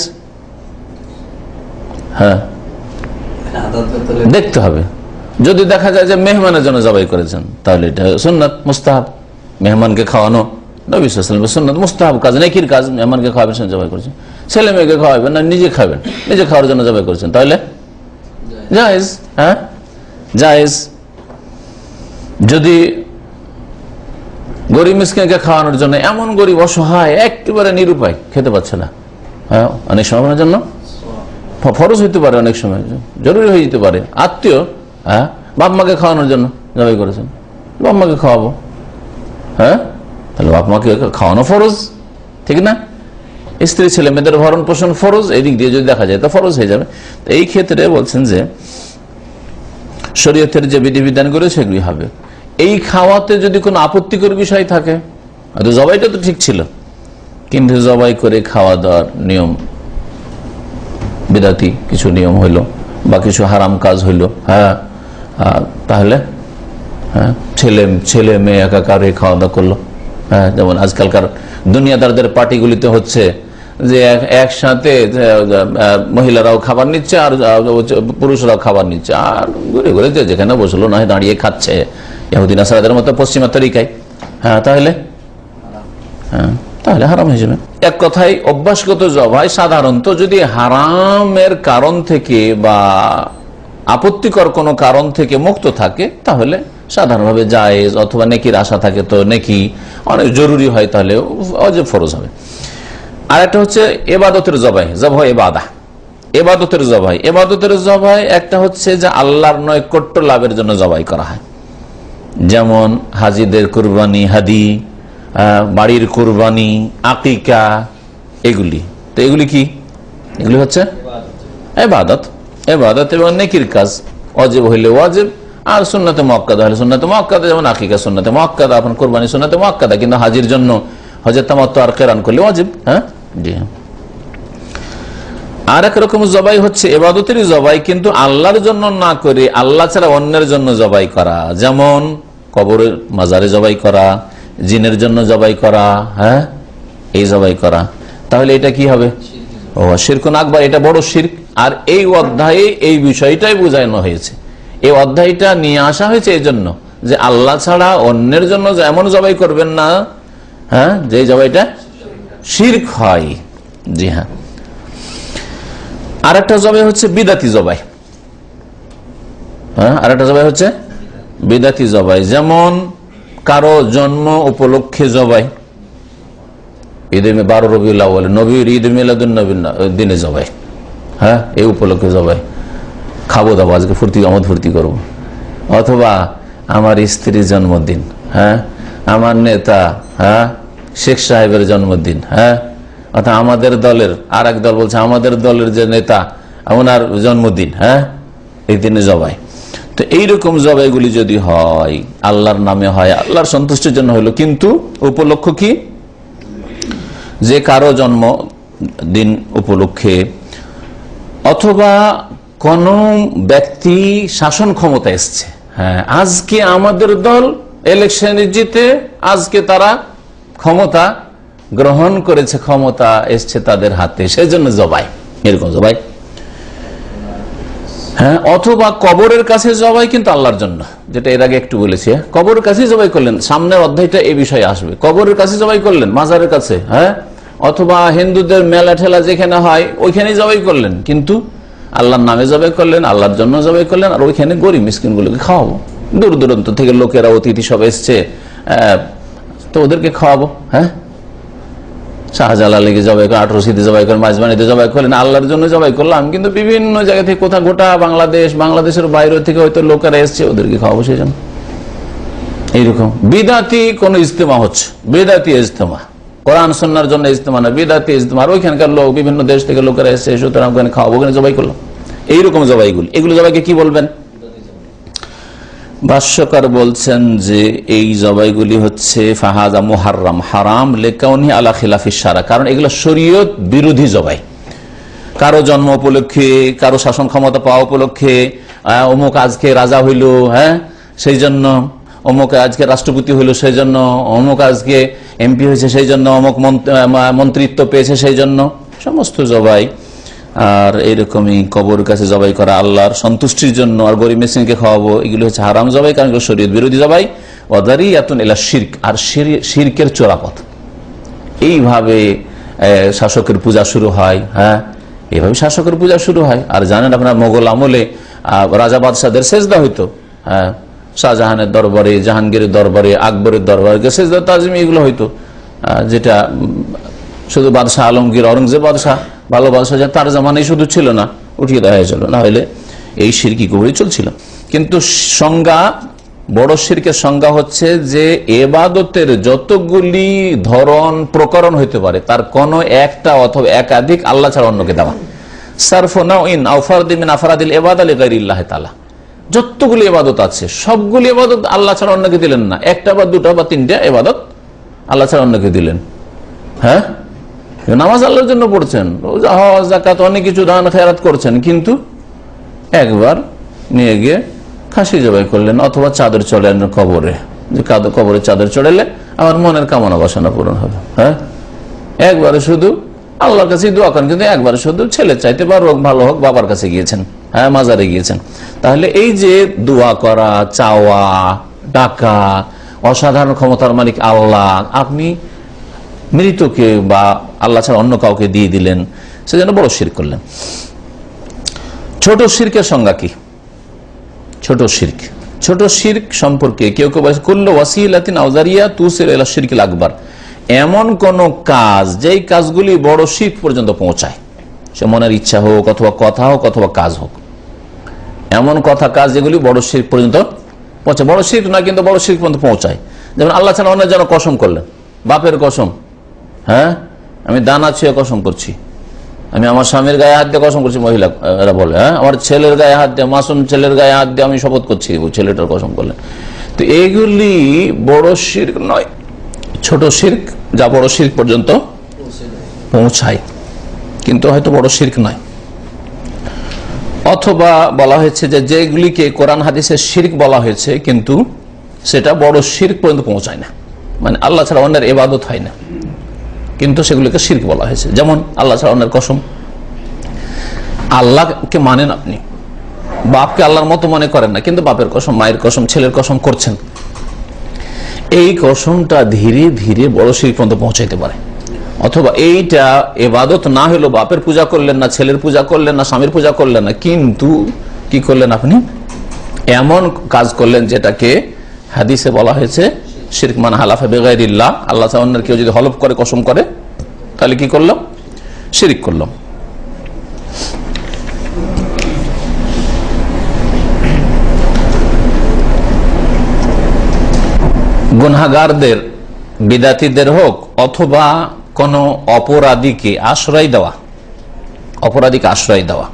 হ্যাঁ, দেখতে হবে। যদি দেখা যায় যে মেহমানের জন্য জবাই করেছেন, তাহলে এটা সুন্নাত মুস্তাহাব, মেহমানকে খাওয়ানো নবী সাল্লাল্লাহু আলাইহি ওয়াসাল্লামের সুন্নাত মুস্তাহাব কাজ, নেকির কাজ। মেহমানকে খাওয়াবেন, জবাই করেছেন। ছেলে মেয়েকে খাওয়াবেন না, নিজে খাবেন, নিজে খাওয়ার জন্য জবাই করেছেন, তাহলে জায়েজ। হ্যাঁ জায়েজ। যদি গরিব মিসকিনকে খাওয়ানোর জন্য, এমন গরিব অসহায় একেবারে নিরুপায়, খেতে পাচ্ছে না, হ্যাঁ অনেক সময় আপনার জন্য ফরজ হইতে পারে, অনেক সময় জরুরি হয়ে যেতে পারে, আত্মীয়, হ্যাঁ বাপ মাকে খাওয়ানোর জন্য জবাই করেছেন, বাপ মাকে খাওয়াবো, হ্যাঁ তাহলে বাপ মাকে খাওয়ানো ফরজ, ঠিক না? স্ত্রী ছেলে মেয়েদের ভরণ পোষণ ফরজ, এদিক দিয়ে যদি দেখা যায় তো ফরজ হয়ে যাবে। তো এই ক্ষেত্রে বলছেন যে শরীয়তের যে বিধিবিধানগুলো সেগুলি হবে। এই খাওয়াতে যদি কোনো আপত্তিকর বিষয় থাকে, হয়তো জবাইটা তো ঠিক ছিল, কিন্তু জবাই করে খাওয়া দাওয়ার নিয়ম বিদাতি কিছু নিয়ম হইল বা কিছু হারাম কাজ হইল, হ্যাঁ, তাহলে হ্যাঁ ছেলে মেয়ে একাকার খাওয়া দাওয়া করলো। হ্যাঁ, যেমন আজকালকার দুনিয়াদারদের পার্টিগুলিতে হচ্ছে যে একসাথে মহিলারাও খাবার নিচ্ছে আর পুরুষরাও খাবার নিচ্ছে, আর ঘুরে ঘুরে যেখানে বসলো না দাঁড়িয়ে খাচ্ছে ইহুদি নাসারাদের মতো পশ্চিমা তরিকায়। হ্যাঁ, তাহলে হারাম হয়ে যাবে। এক কথায় অভ্যাসগত জবাই সাধারণত যদি হারামের কারণ থেকে বা আপত্তিকর কোনো কারণ থেকে মুক্ত থাকে তাহলে সাধারণভাবে জায়েজ, অথবা নেকির আশা থাকে তো নেকি অনেক জরুরি হয় তাহলে ওয়াজিব ফরজ হবে। আর একটা হচ্ছে ইবাদতের জবাই, জবাহ ইবাদা, ইবাদতের জবাই। ইবাদতের জবাই একটা হচ্ছে যে আল্লাহর নৈকট্য লাভের জন্য জবাই করা হয়, যেমন হাজিদের কুরবানি, হাদি, বাড়ির কুরবানি, আকিকা, এগুলি। তো এগুলি কি? এগুলি হচ্ছে ইবাদত, ইবাদত এবং নেকির কাজ। ওয়াজিব হইলে ওয়াজিব, আর সুন্নাতে মুআক্কাদা হলে সুন্নাতে মুআক্কাদা, যেমন আকিকা সুন্নাতে মুআক্কাদা, আপন কুরবানি সুন্নাতে মুআক্কাদা। কিন্তু হাজির জন্য হজের তামাত্তু আর কিরান করলে ওয়াজিব। হ্যাঁ, জি হ্যাঁ। আর এক রকম জবাই হচ্ছে ইবাদতেরই জবাই, কিন্তু আল্লাহর জন্য না করে আল্লাহ ছাড়া অন্যের জন্য জবাই করা, যেমন কবরের মাজারে জবাই করা, জিনের জন্য জবাই করা, হ্যাঁ, এই জবাই করা। তাহলে এটা কি হবে? ও শিরকুন আকবার, এটা বড় শিরক। আর এই অধ্যায়ে এই বিষয়টাই বোঝানো হয়েছে। এই অধ্যায়টা নিয়ে আসা হয়েছে এই জন্য যে আল্লাহ ছাড়া অন্যের জন্য এমন জবাই করবেন না, হ্যাঁ, যে জবাইটা শিরক হয়। জি হ্যাঁ। আর একটা জবাই হচ্ছে বিদাতি জবাই। হ্যাঁ, আর একটা জবাই হচ্ছে বিদাতি জবাই, যেমন কারো জন্ম উপলক্ষে জবাই, ঈদে 12 রবিউল আউয়াল, নবীর ঈদ মিলাদুন নবীর দিনে জবাই। হ্যাঁ, এই উপলক্ষে জবাই, খাবো দাবো, আজকে আমোদ ফুর্তি করবো। অথবা আমার স্ত্রীর জন্মদিন, হ্যাঁ, আমার নেতা, হ্যাঁ, শেখ সাহেবের জন্মদিন, হ্যাঁ, অর্থাৎ আমাদের দলের, আর এক দল বলছে আমাদের দলের যে নেতা ওনার জন্মদিন, হ্যাঁ, এই দিনে জবাই। তো এইরকম জবাইগুলি যদি হয় আল্লাহর নামে হয়, আল্লাহর সন্তুষ্টির জন্য হলো, কিন্তু উপলক্ষ কি? যে কারো জন্মদিন উপলক্ষে, অথবা কোন ব্যক্তি শাসন ক্ষমতা এসছে, হ্যাঁ, আজকে আমাদের দল ইলেকশনে জিতে আজকে তারা ক্ষমতা গ্রহণ করেছে, ক্ষমতা এসছে তাদের হাতে, সেজন্য জবাই, এরকম জবাই। হ্যাঁ, অথবা কবরের কাছে জবাই, কিন্তু আল্লাহর জন্য, যেটা এর আগে একটু বলেছি। কবরের কাছে জবাই করলেন, সামনের অধ্যায়টা এই বিষয়ে আসবে। কবরের কাছে জবাই করলেন, মাজারের কাছে, হ্যাঁ, অথবা হিন্দুদের মেলা ঠেলা যেখানে হয় ওইখানে জবাই করলেন, কিন্তু আল্লাহর নামে জবাই করলেন, আল্লাহর জন্য জবাই করলেন, আর ওইখানে গরিব মিসকিনগুলোকে খাওয়াবো। দূর দূরান্ত থেকে লোকেরা, অতিথি সব এসছে, তো ওদেরকে খাওয়াবো। হ্যাঁ, শাহজালালিকে জবাই করে, 18 জবাই করেন, মাঝবানিতে জবাই করলেন, আল্লাহর জন্য জবাই করলাম, কিন্তু বিভিন্ন জায়গা থেকে, কোথা গোটা বাংলাদেশের বাইরে থেকে হয়তো লোকেরা এসছে, ওদেরকে খাওয়াবো সেই জন্য। এইরকম বিদাতি কোন ইজতেমা হচ্ছে, বিদাতি ইজতেমা, কোরআন সুন্নাহর জন্য ইজতেমা না, বিদাতি ইজতেমা। আর ওইখানকার লোক, বিভিন্ন দেশ থেকে লোকেরা এসছে, সুতরাং ওখানে খাওয়াবো, ওখানে জবাই করলাম। এইরকম জবাইগুলি, এগুলো জবাইকে কি বলবেন? ভাষ্যকার বলছেন যে এই জবাইগুলি হচ্ছে ফাহাদা মুহাররাম, হারাম লিকাউনি আলা খিলাফিশ শারা, কারণ এগুলো শরীয়ত বিরোধী জবাই। কারো জন্ম উপলক্ষে, কারো শাসন ক্ষমতা পাওয়া উপলক্ষে, অমুক আজকে রাজা হইল, হ্যাঁ, সেই জন্য, অমুক আজকে রাষ্ট্রপতি হইল সেই জন্য, অমুক আজকে এমপি হয়েছে সেই জন্য, অমুক মন্ত্রিত্ব পেয়েছে সেই জন্য, সমস্ত জবাই। আর এইরকমই কবর কাছে জবাই করা আল্লাহর সন্তুষ্টির জন্য, আর গরিব মিসকিনকে খাওয়াবো, এগুলো হচ্ছে হারাম জবাই, কারণ এগুলো শরীয়ত বিরোধী জবাই। ওয়াদারিয়াতুন ইলা শিরক, আর শিরকের চোরাপথ। এইভাবে শাসকের পূজা শুরু হয়, হ্যাঁ, এইভাবে শাসকের পূজা শুরু হয়। আর জানেন আপনার মোগল আমলে রাজা বাদশাদের সেজদা হইতো, হ্যাঁ, শাহজাহানের দরবারে, জাহাঙ্গীরের দরবারে, আকবরের দরবারে সেজদা তাজিম এগুলো হইতো, যেটা শুধু বাদশাহ আলমগীর, অরঙ্গজেব বাদশাহ, ভালো বাদশাহ তার জামানায় শুধু ছিল না, উঠিয়ে দেওয়া হয়েছিল, না হলে এই শিরকি কবরই চলছিল। কিন্তু সংজ্ঞা, বড় শিরকের সংজ্ঞা হচ্ছে যে ইবাদতের যতগুলি ধরন প্রকরণ হইতে পারে তার কোন একটা অথবা একাধিক আল্লাহ ছাড়া অন্যকে দেওয়া। সারফু নাউইন আও ফারদিন মিন আফরাদিল ইবাদা লিগাইরিল্লাহি তাআলা, যতগুলি ইবাদত আছে সবগুলি ইবাদত আল্লাহ ছাড়া অন্যকে দিলেন না, একটা বা দুটা বা তিনটা ইবাদত আল্লাহ ছাড়া অন্যকে দিলেন। হ্যাঁ, নামাজ আল্লাহর জন্য পড়ছেন, রোজা হজ যাকাত অনেক কিছু দান খেরাত করছেন, কিন্তু একবার নিয়ে গিয়ে খাসি জবাই করলেন অথবা চাদর চড়ালেন কবরে, যে কবরে চাদর চড়ালে আমার মনের কামনা বাসনা পূরণ হবে। হ্যাঁ, একবারে শুধু আল্লাহর কাছে দোয়া করেন, কিন্তু একবারে শুধু ছেলে চাইতে বা রোগ ভালো হোক বাবার কাছে গিয়েছেন, হ্যাঁ মাজারে গিয়েছেন। তাহলে এই যে দোয়া করা, চাওয়া, ডাকা, অসাধারণ ক্ষমতার মালিক আল্লাহ, আপনি মৃতকে বা আল্লাহ ছাড়া অন্য কাউকে দিয়ে দিলেন, সেজন্য বড় শিরক করলেন। ছোট শিরকের সংজ্ঞা কি? ছোট শিরক, ছোট শিরক সম্পর্কে কেউ কেউ বলে কুল্লু ওয়াসিলাতিন আও যারিয়া তুসিল ইলা শিরকিল আকবার, এমন কোন কাজ যেই কাজগুলি বড় শিরক পর্যন্ত পৌঁছায়, সে মনের ইচ্ছা হোক অথবা কথা হোক অথবা কাজ হোক, এমন কথা কাজ যেগুলি বড় শিরক পর্যন্ত পৌঁছায়। বড় শিরক না কিন্তু বড় শিরক পর্যন্ত পৌঁছায়। যেমন আল্লাহ ছাড়া অন্যের জন্য কসম করলেন, বাপের কসম, হ্যাঁ আমি দানা ছুঁয়ে কসম করছি, আমি আমার স্বামীর গায়ে হাত দিয়ে কসম করছি, মহিলা এরা বলে, হ্যাঁ আমার ছেলের গায়ে হাত দিয়ে, মাসুম ছেলের গায়ে হাত দিয়ে আমি শপথ করছি, ছেলেটার কসম করলেন। তো এইগুলি বড় শিরক নয়, ছোট শিরক, যা বড় শিরক পর্যন্ত পৌঁছায় কিন্তু হয়তো বড় শিরক নয়। অথবা বলা হয়েছে যে যেগুলিকে কোরআন হাদিসের শিরক বলা হয়েছে কিন্তু সেটা বড় শিরক পর্যন্ত পৌঁছায় না, মানে আল্লাহ ছাড়া অন্যের ইবাদত হয় না, কিন্তু সেগুলিকে শিরক বলা হয়েছে। যেমন আল্লাহ ছাড়া অন্যের কসম, আল্লাহকে মানেন আপনি, বাপকে আল্লাহর মতো মনে করেন না, কিন্তু বাপের কসম, মায়ের কসম, ছেলের কসম করছেন, এই কসমটা ধীরে ধীরে বড় শিরক পর্যন্ত পৌঁছাইতে পারে। অথবা এইটা ইবাদত না হলো, বাপের পূজা করলেন না, ছেলের পূজা করলেন না, স্বামীর পূজা করলেন না, কিন্তু কি করলেন আপনি, এমন কাজ করলেন যেটাকে হাদিসে বলা হয়েছে শিরক, মান হালাফা বিগাইরিল্লাহ, আল্লাহ ছাড়া অন্যের কেউ যদি হলফ করে, কসম করে, তাহলে কি করলাম, শিরক করলাম। গুনাহগারদের, বিদাতীদের হোক অথবা কোন অপরাধীকে আশ্রয় দেওয়া, অপরাধীকে আশ্রয় দেওয়া,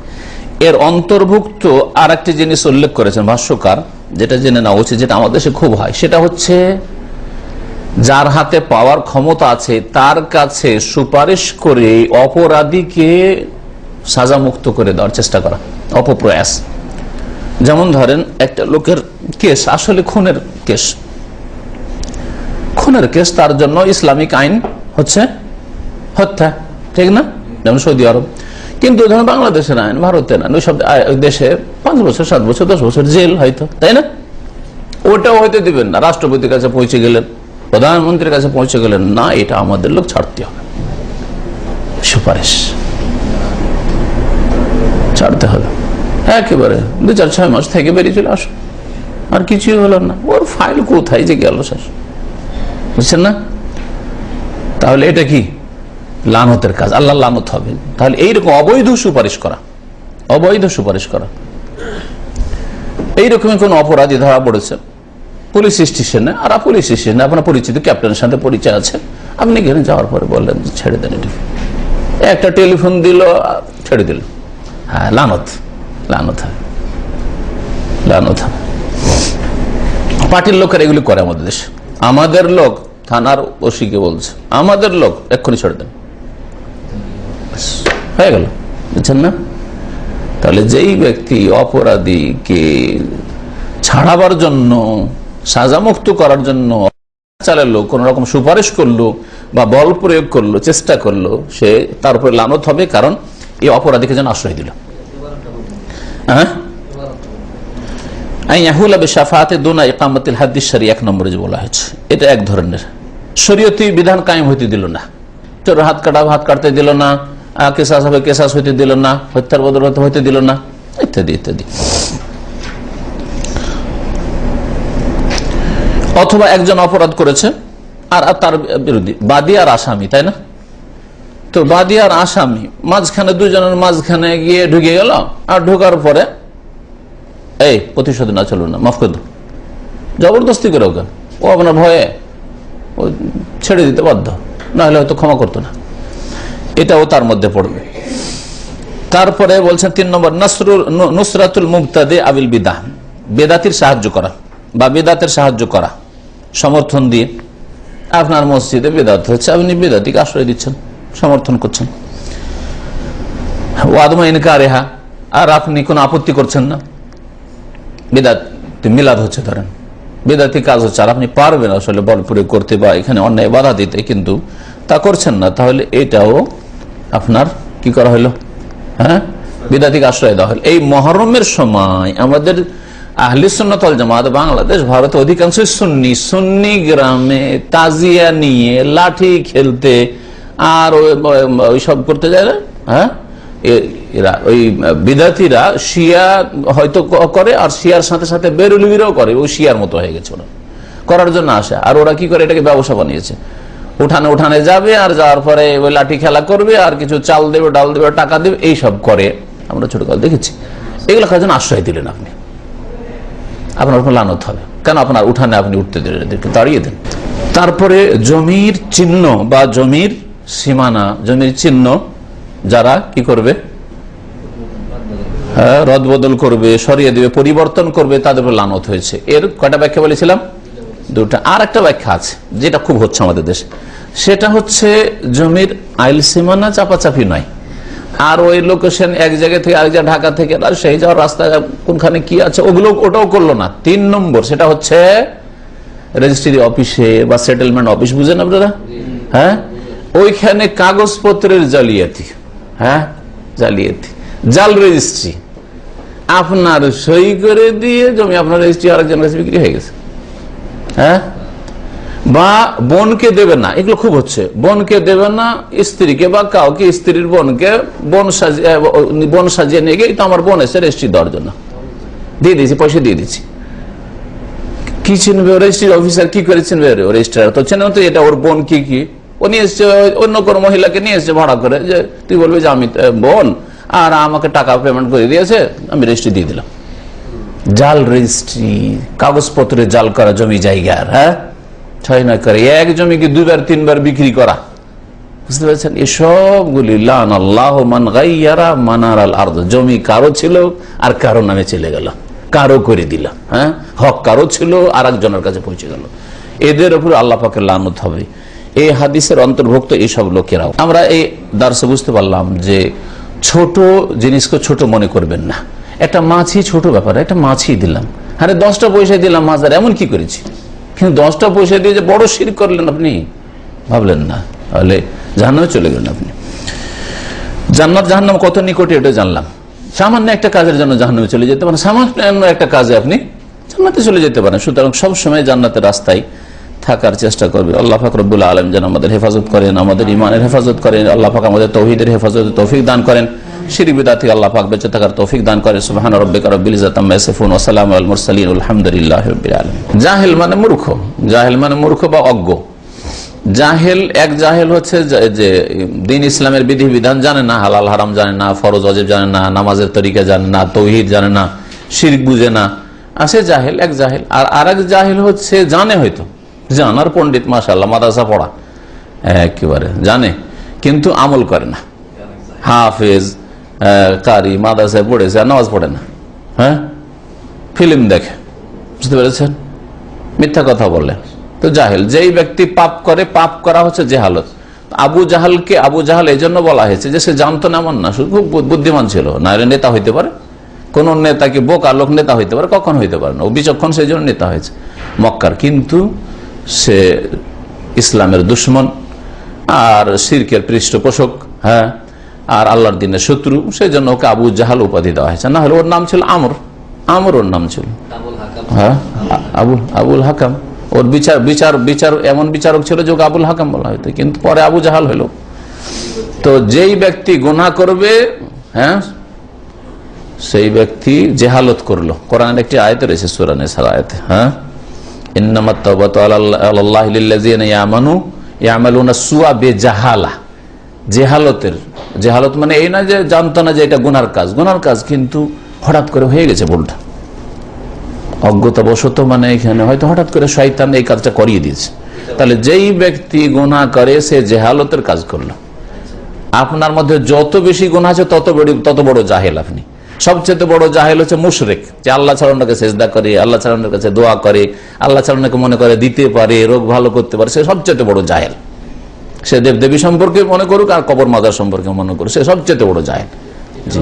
এর অন্তর্ভুক্ত আর একটি জিনিস উল্লেখ করেছেন ভাষ্যকার, যেটা জেনে নেওয়া উচিত, যেটা আমাদের দেশে খুব হয়, সেটা হচ্ছে যার হাতে পাওয়ার ক্ষমতা আছে তার কাছে সুপারিশ করে অপরাধীকে সাজা মুক্ত করে দেওয়ার চেষ্টা করা, অপপ্রয়াস। যেমন ধরেন একটা লোকের কেস আসলে খুনের কেস, খুনের কেস, তার জন্য ইসলামিক আইন হচ্ছে হত্যা, ঠিক না, যেমন সৌদি আরব। কিন্তু ধরুন বাংলাদেশের আইন, ভারতের আইন, ওই সব দেশে 5 বছর 7 বছর 10 বছর জেল হয়তো, তাই না? ওটাও হয়তো দিবেন না, রাষ্ট্রপতির কাছে পৌঁছে গেলেন, প্রধানমন্ত্রীর কাছে পৌঁছে গেলেন, না এটা আমাদের লোক ছাড়তে হবে, সুপারিশ ছাড়তে হবে একেবারে, 2-4-6 মাস থেকে বেরিয়ে চলে আসো, আর কিছুই হলো না, ওর ফাইল কোথায় যে গেল শেষ, বুঝছেন না? তাহলে এটা কি লানতের কাজ, আল্লাহ লানত হবে। তাহলে এইরকম অবৈধ সুপারিশ করা, অবৈধ সুপারিশ করা, এইরকমই কোন অপরাধী ধরা পড়েছে পুলিশ স্টেশনে, আর পুলিশ স্টেশনে আপনার পরিচিত ক্যাপ্টেনের সাথে পরিচয় আছে, আপনি গেলেন, যাওয়ার পরে বললেন ছেড়ে দেন, এটা একটা টেলিফোন দিল, ছেড়ে দিল, হ্যাঁ লানত, লানত হয়, লানত হয়। পার্টির লোকের এগুলি করে আমাদের দেশে, আমাদের লোক থানার ওসিকে বলছে, আমাদের লোক এক্ষুনি ছেড়ে দেন, হয়ে গেল, বুঝছেন না? তাহলে যেই ব্যক্তি অপরাধীকে ছাড়াবার জন্য, সাজামুক্ত করার জন্য চালালো, কোন রকম সুপারিশ করলো বা বল প্রয়োগ করলো, চেষ্টা করলো, সে তার উপরে লানত হবে, কারণ এই অপরাধীকে যেন আশ্রয় দিল। হ্যাঁ, এক নম্বরে যে বলা হয়েছে, এটা এক ধরনের শরীয়তি বিধান কায়েম হইতে দিল না, চোর হাত কাটা হাত কাটতে দিল না, কেসাস হবে কেসাস হইতে দিল না, হত্যার বদল হইতে দিল না, ইত্যাদি ইত্যাদি। অথবা একজন অপরাধ করেছে আর তার বিরোধী বাদী আর আসামি, তাই না? তো বাদী আর আসামি মাঝখানে, দুজনের মাঝখানে গিয়ে ঢুকে গেল, আর ঢোকার পরে এই প্রতিশোধ না, চলুন না, মাফ করে দাও, জবরদস্তি করে ওকে, ও আপনার ভয়ে ও ছেড়ে দিতে বাধ্য, না হলে হয়তো ক্ষমা করতো না, এটাও তার মধ্যে পড়বে। তারপরে বলছেন 3 নম্বর, নুসরাতুল মুবতাদি আবিল বিদাহ, বেদাতির সাহায্য করা বা বেদাতের সাহায্য করা, সমর্থন দিয়ে। আপনার মসজিদে বেদাত হচ্ছে, আপনি বেদাতিকে আশ্রয় দিচ্ছেন, সমর্থন করছেন। ওয়াদমা ইনকারেহা, আর আপনি কোনো আপত্তি করছেন না। বিদাত মিলাদ হচ্ছে, ধরেন বিদাতি কাজ হচ্ছে, আর আপনি পারবেন আসলে বল প্রয়োগ করতে বা এখানে অন্যায় বাধা দিতে, কিন্তু তা করছেন না, তাহলে এটাও আপনার কি করা হলো? হ্যাঁ, বিদাতিক আশ্রয় দেওয়া হলো। এই মহরমের সময় আমাদের আহলে সুন্নাত ওয়াল জামাত বাংলাদেশ, ভারত অধিকাংশ সুন্নি গ্রামে তাজিয়া নিয়ে লাঠি খেলতে আর ওই সব করতে যায় না। হ্যাঁ, এরা ওই বিদাতিরা শিয়া হয়তো করে, আর শিয়ার সাথে সাথে বেরুলিরাও করে, ওই শিয়ার মতো হয়ে গেছে, ওরা করার জন্য আসে। আর ওরা কি করে, এটাকে ব্যবসা বানিয়েছে। উঠানে যাবে, আর যাওয়ার পরে ওই লাঠি খেলা করবে, আর কিছু চাল দেবে, ডাল দেবে, টাকা দেবে, এইসব করে। আমরা ছোটকাল দেখেছি। এগুলো কাজ আশ্রয় দিলেন আপনি, আপনার উপর লানত হবে। কেন? আপনার উঠানে আপনি উঠতে দিলেন, এদেরকে তাড়িয়ে দেন। তারপরে জমির চিহ্ন বা জমির সীমানা, জমির চিহ্ন যারা কি করবে, রদ বদল করবে, সরিয়ে দেবে, পরিবর্তন করবে, তাদের উপর লানত হয়েছে। এর কয়টা ব্যাখ্যা বলেছিলাম? দুটা। আর একটা ব্যাখ্যা আছে যেটা খুব হচ্ছে আমাদের দেশে, সেটা হচ্ছে জমির আইল সীমানা চাপাচাপি নয়, আর ওই লোকেশন এক জায়গা থেকে আরেক জায়গা, ঢাকা থেকে আর সেই যাওয়ার রাস্তা কোনখানে কি আছে ওটাও করলো না। 3 নম্বর, সেটা হচ্ছে রেজিস্ট্রি অফিসে বা সেটেলমেন্ট অফিস, বুঝেন আপনারা? হ্যাঁ, ওইখানে কাগজপত্রের জালিয়াতি, হ্যাঁ জালিয়াতি, জাল রেজিস্ট্রি, আপনার সই করে দিয়ে জমি আপনার রেজিস্ট্রি আরেকজনের কাছে বিক্রি হয়ে গেছে। হ্যাঁ, বা বোনকে দেবে না, এগুলো খুব হচ্ছে। বোনকে দেবে না স্ত্রীকে, বা কাউকে স্ত্রীর বোনকে বোন সাজিয়ে নিয়ে গিয়ে, তো আমার বোন এসে রেজিস্ট্রি দেওয়ার জন্য দিয়ে দিয়েছি, পয়সা দিয়ে দিচ্ছি। কি চিনবে রেজিস্ট্রি অফিসার? কি করে চিনবে? রেজিস্ট্রার তো চেনে তো, এটা ওর বোন কি ও নিয়ে এসছে, অন্য কোনো মহিলাকে নিয়ে এসছে ভাড়া করে, যে তুই বলবি যে আমি বোন, আর আমাকে টাকা পেমেন্ট করে দিয়েছে, আমি রেজিস্ট্রি দিয়ে দিলাম। জাল রেজিস্ট্রি, কাগজপত্রে জাল করা জমি জায়গার, হ্যাঁ ছয় নয় করে এক জমিকে 2বার 3বার বিক্রি করা, বুঝতে পেরেছেন? এসবগুলি লান আল্লাহু মান গায়্যারা মানারাল আরদ, জমি কারো ছিল আর কারো নামে চলে গেল, কারো করে দিল, হ্যাঁ হক কারো ছিল আর একজনের কাছে পৌঁছে গেল, এদের উপর আল্লাহ পাকের লানত হবে। এই হাদিসের অন্তর্ভুক্ত এইসব লোকেরাও। আমরা এই দার্সে বুঝতে পারলাম যে ছোট জিনিসকে ছোট মনে করবেন না। একটা মাছি ছোট ব্যাপার, একটা মাছি দিলাম, আরে 10টা পয়সা দিলাম হাজার, এমন কি করেছি? কিন্তু 10টা পয়সা দিয়ে যে বড় শিরক করলেন আপনি, ভাবলেন না, তাহলে জাহান্নামে চলে গেলেন আপনি। জান্নাত জাহান্নাম কত নিকটে এটা জানলাম। সামান্য একটা কাজের জন্য জাহান্নামে চলে যেতে পারেন, সামান্য একটা কাজে আপনি জান্নাতে চলে যেতে পারেন। সুতরাং সবসময় জান্নাতের রাস্তায় থাকার চেষ্টা করবে। আল্লাহ পাক রব্বুল আলামিন যেন আমাদের হেফাজত করেন, আমাদের ইমানের হেফাজত করেন, আল্লাহ পাক আমাদের তাওহীদের হেফাজত তৌফিক দান করেন, শিরক বিদআত থেকে আল্লাহ পাক বেঁচে থাকার তৌফিক দান করেন। সুবহান রাব্বিকা রাব্বিল ইজ্জাতি আম্মা ইয়াসিফুন ওয়া সালামুন আলাল মুরসালিন আলহামদুলিল্লাহি রাব্বিল আলামিন। জাহেল মানে মূর্খ, জাহেল মানে মূর্খ বা অজ্ঞ। জাহেল, এক জাহেল হচ্ছে যে দ্বীন ইসলামের বিধিবিধান জানে না, হালাল হারাম জানে না, ফরজ ওয়াজিব জানে না, নামাজের তরিকা জানে না, তাওহীদ জানে না, শিরক বুঝে না, আসে জাহেল, এক জাহেল। আর আরেক জাহেল হচ্ছে জানে, হয়তো জানার পণ্ডিত, মাশাআল্লাহ মাদ্রাসা পড়া, একেবারে জানে কিন্তু আমল করে না, হাফেজ কারি মাদ্রাসায় পড়েছে আর নামাজ পড়ে না, হ্যাঁ ফিল্ম দেখে, বুঝতে পেরেছেন, মিথ্যা কথা বলে, তো জাহেল। যেই ব্যক্তি পাপ করে, পাপ করা হচ্ছে জেহালত। আবু জাহাল এই জন্য বলা হয়েছে যে সে জানতো না, এমন না, শুধু খুব বুদ্ধিমান ছিল, নাইলে নেতা হইতে পারে, কোন নেতা কি বোকা লোক নেতা হইতে পারে? কখন হইতে পারে না, ও বিচক্ষণ, সেই জন্য নেতা হয়েছে মক্কার। কিন্তু সে ইসলামের দুশ্মন আর শিরকের পৃষ্ঠপোষক, হ্যাঁ, আর আল্লাহর দিনের শত্রু, সেই জন্য ওকে আবু জাহাল উপাধি দেওয়া হয়েছে। না হলে ওর নাম ছিল আমর, ওর নাম ছিল, হ্যাঁ আবুল হাকাম। ওর বিচার এমন বিচারক ছিল যে ওকে আবুল হাকাম বলা হয়তো, কিন্তু পরে আবু জাহাল হইল। তো যেই ব্যক্তি গুনাহ করবে, হ্যাঁ সেই ব্যক্তি জেহালত করলো। কোরআনের একটি আয়াতে রয়েছে, সূরা নিসার আয়াতে, হ্যাঁ ইন্নামাত তাওবাতু আলাল্লাহি লিল্লাযিনা ইয়ামালুনা সুআ বিজাহালা। জেহালত মানে এই না যে জানতো না যে এটা গুনার কাজ, কিন্তু হঠাৎ করে হয়ে গেছে ভুলটা, অজ্ঞতাবশত, মানে এখানে হয়তো হঠাৎ করে শয়তান এই কাজটা করিয়ে দিয়েছে। তাহলে যেই ব্যক্তি গুনাহ করে সে জেহালতের কাজ করলো। আপনার মধ্যে যত বেশি গুনাহ আছে তত বড় জাহেল আপনি। সবচেয়ে বড় জাহেল হচ্ছে মুশরিক, যে আল্লাহ ছাড়া অন্যকে সেজদা করে, আল্লাহ ছাড়া অন্যের কাছে দোয়া করে, আল্লাহ ছাড়া অন্যকে মনে করে দিতে পারে, রোগ ভালো করতে পারে, সে সবচেয়ে বড় জাহেল। সে দেবদেবী সম্পর্কে মনে করুক আর কবর মাজার সম্পর্কে মনে করুক, সে সবচেয়ে বড় জাহেল। জি।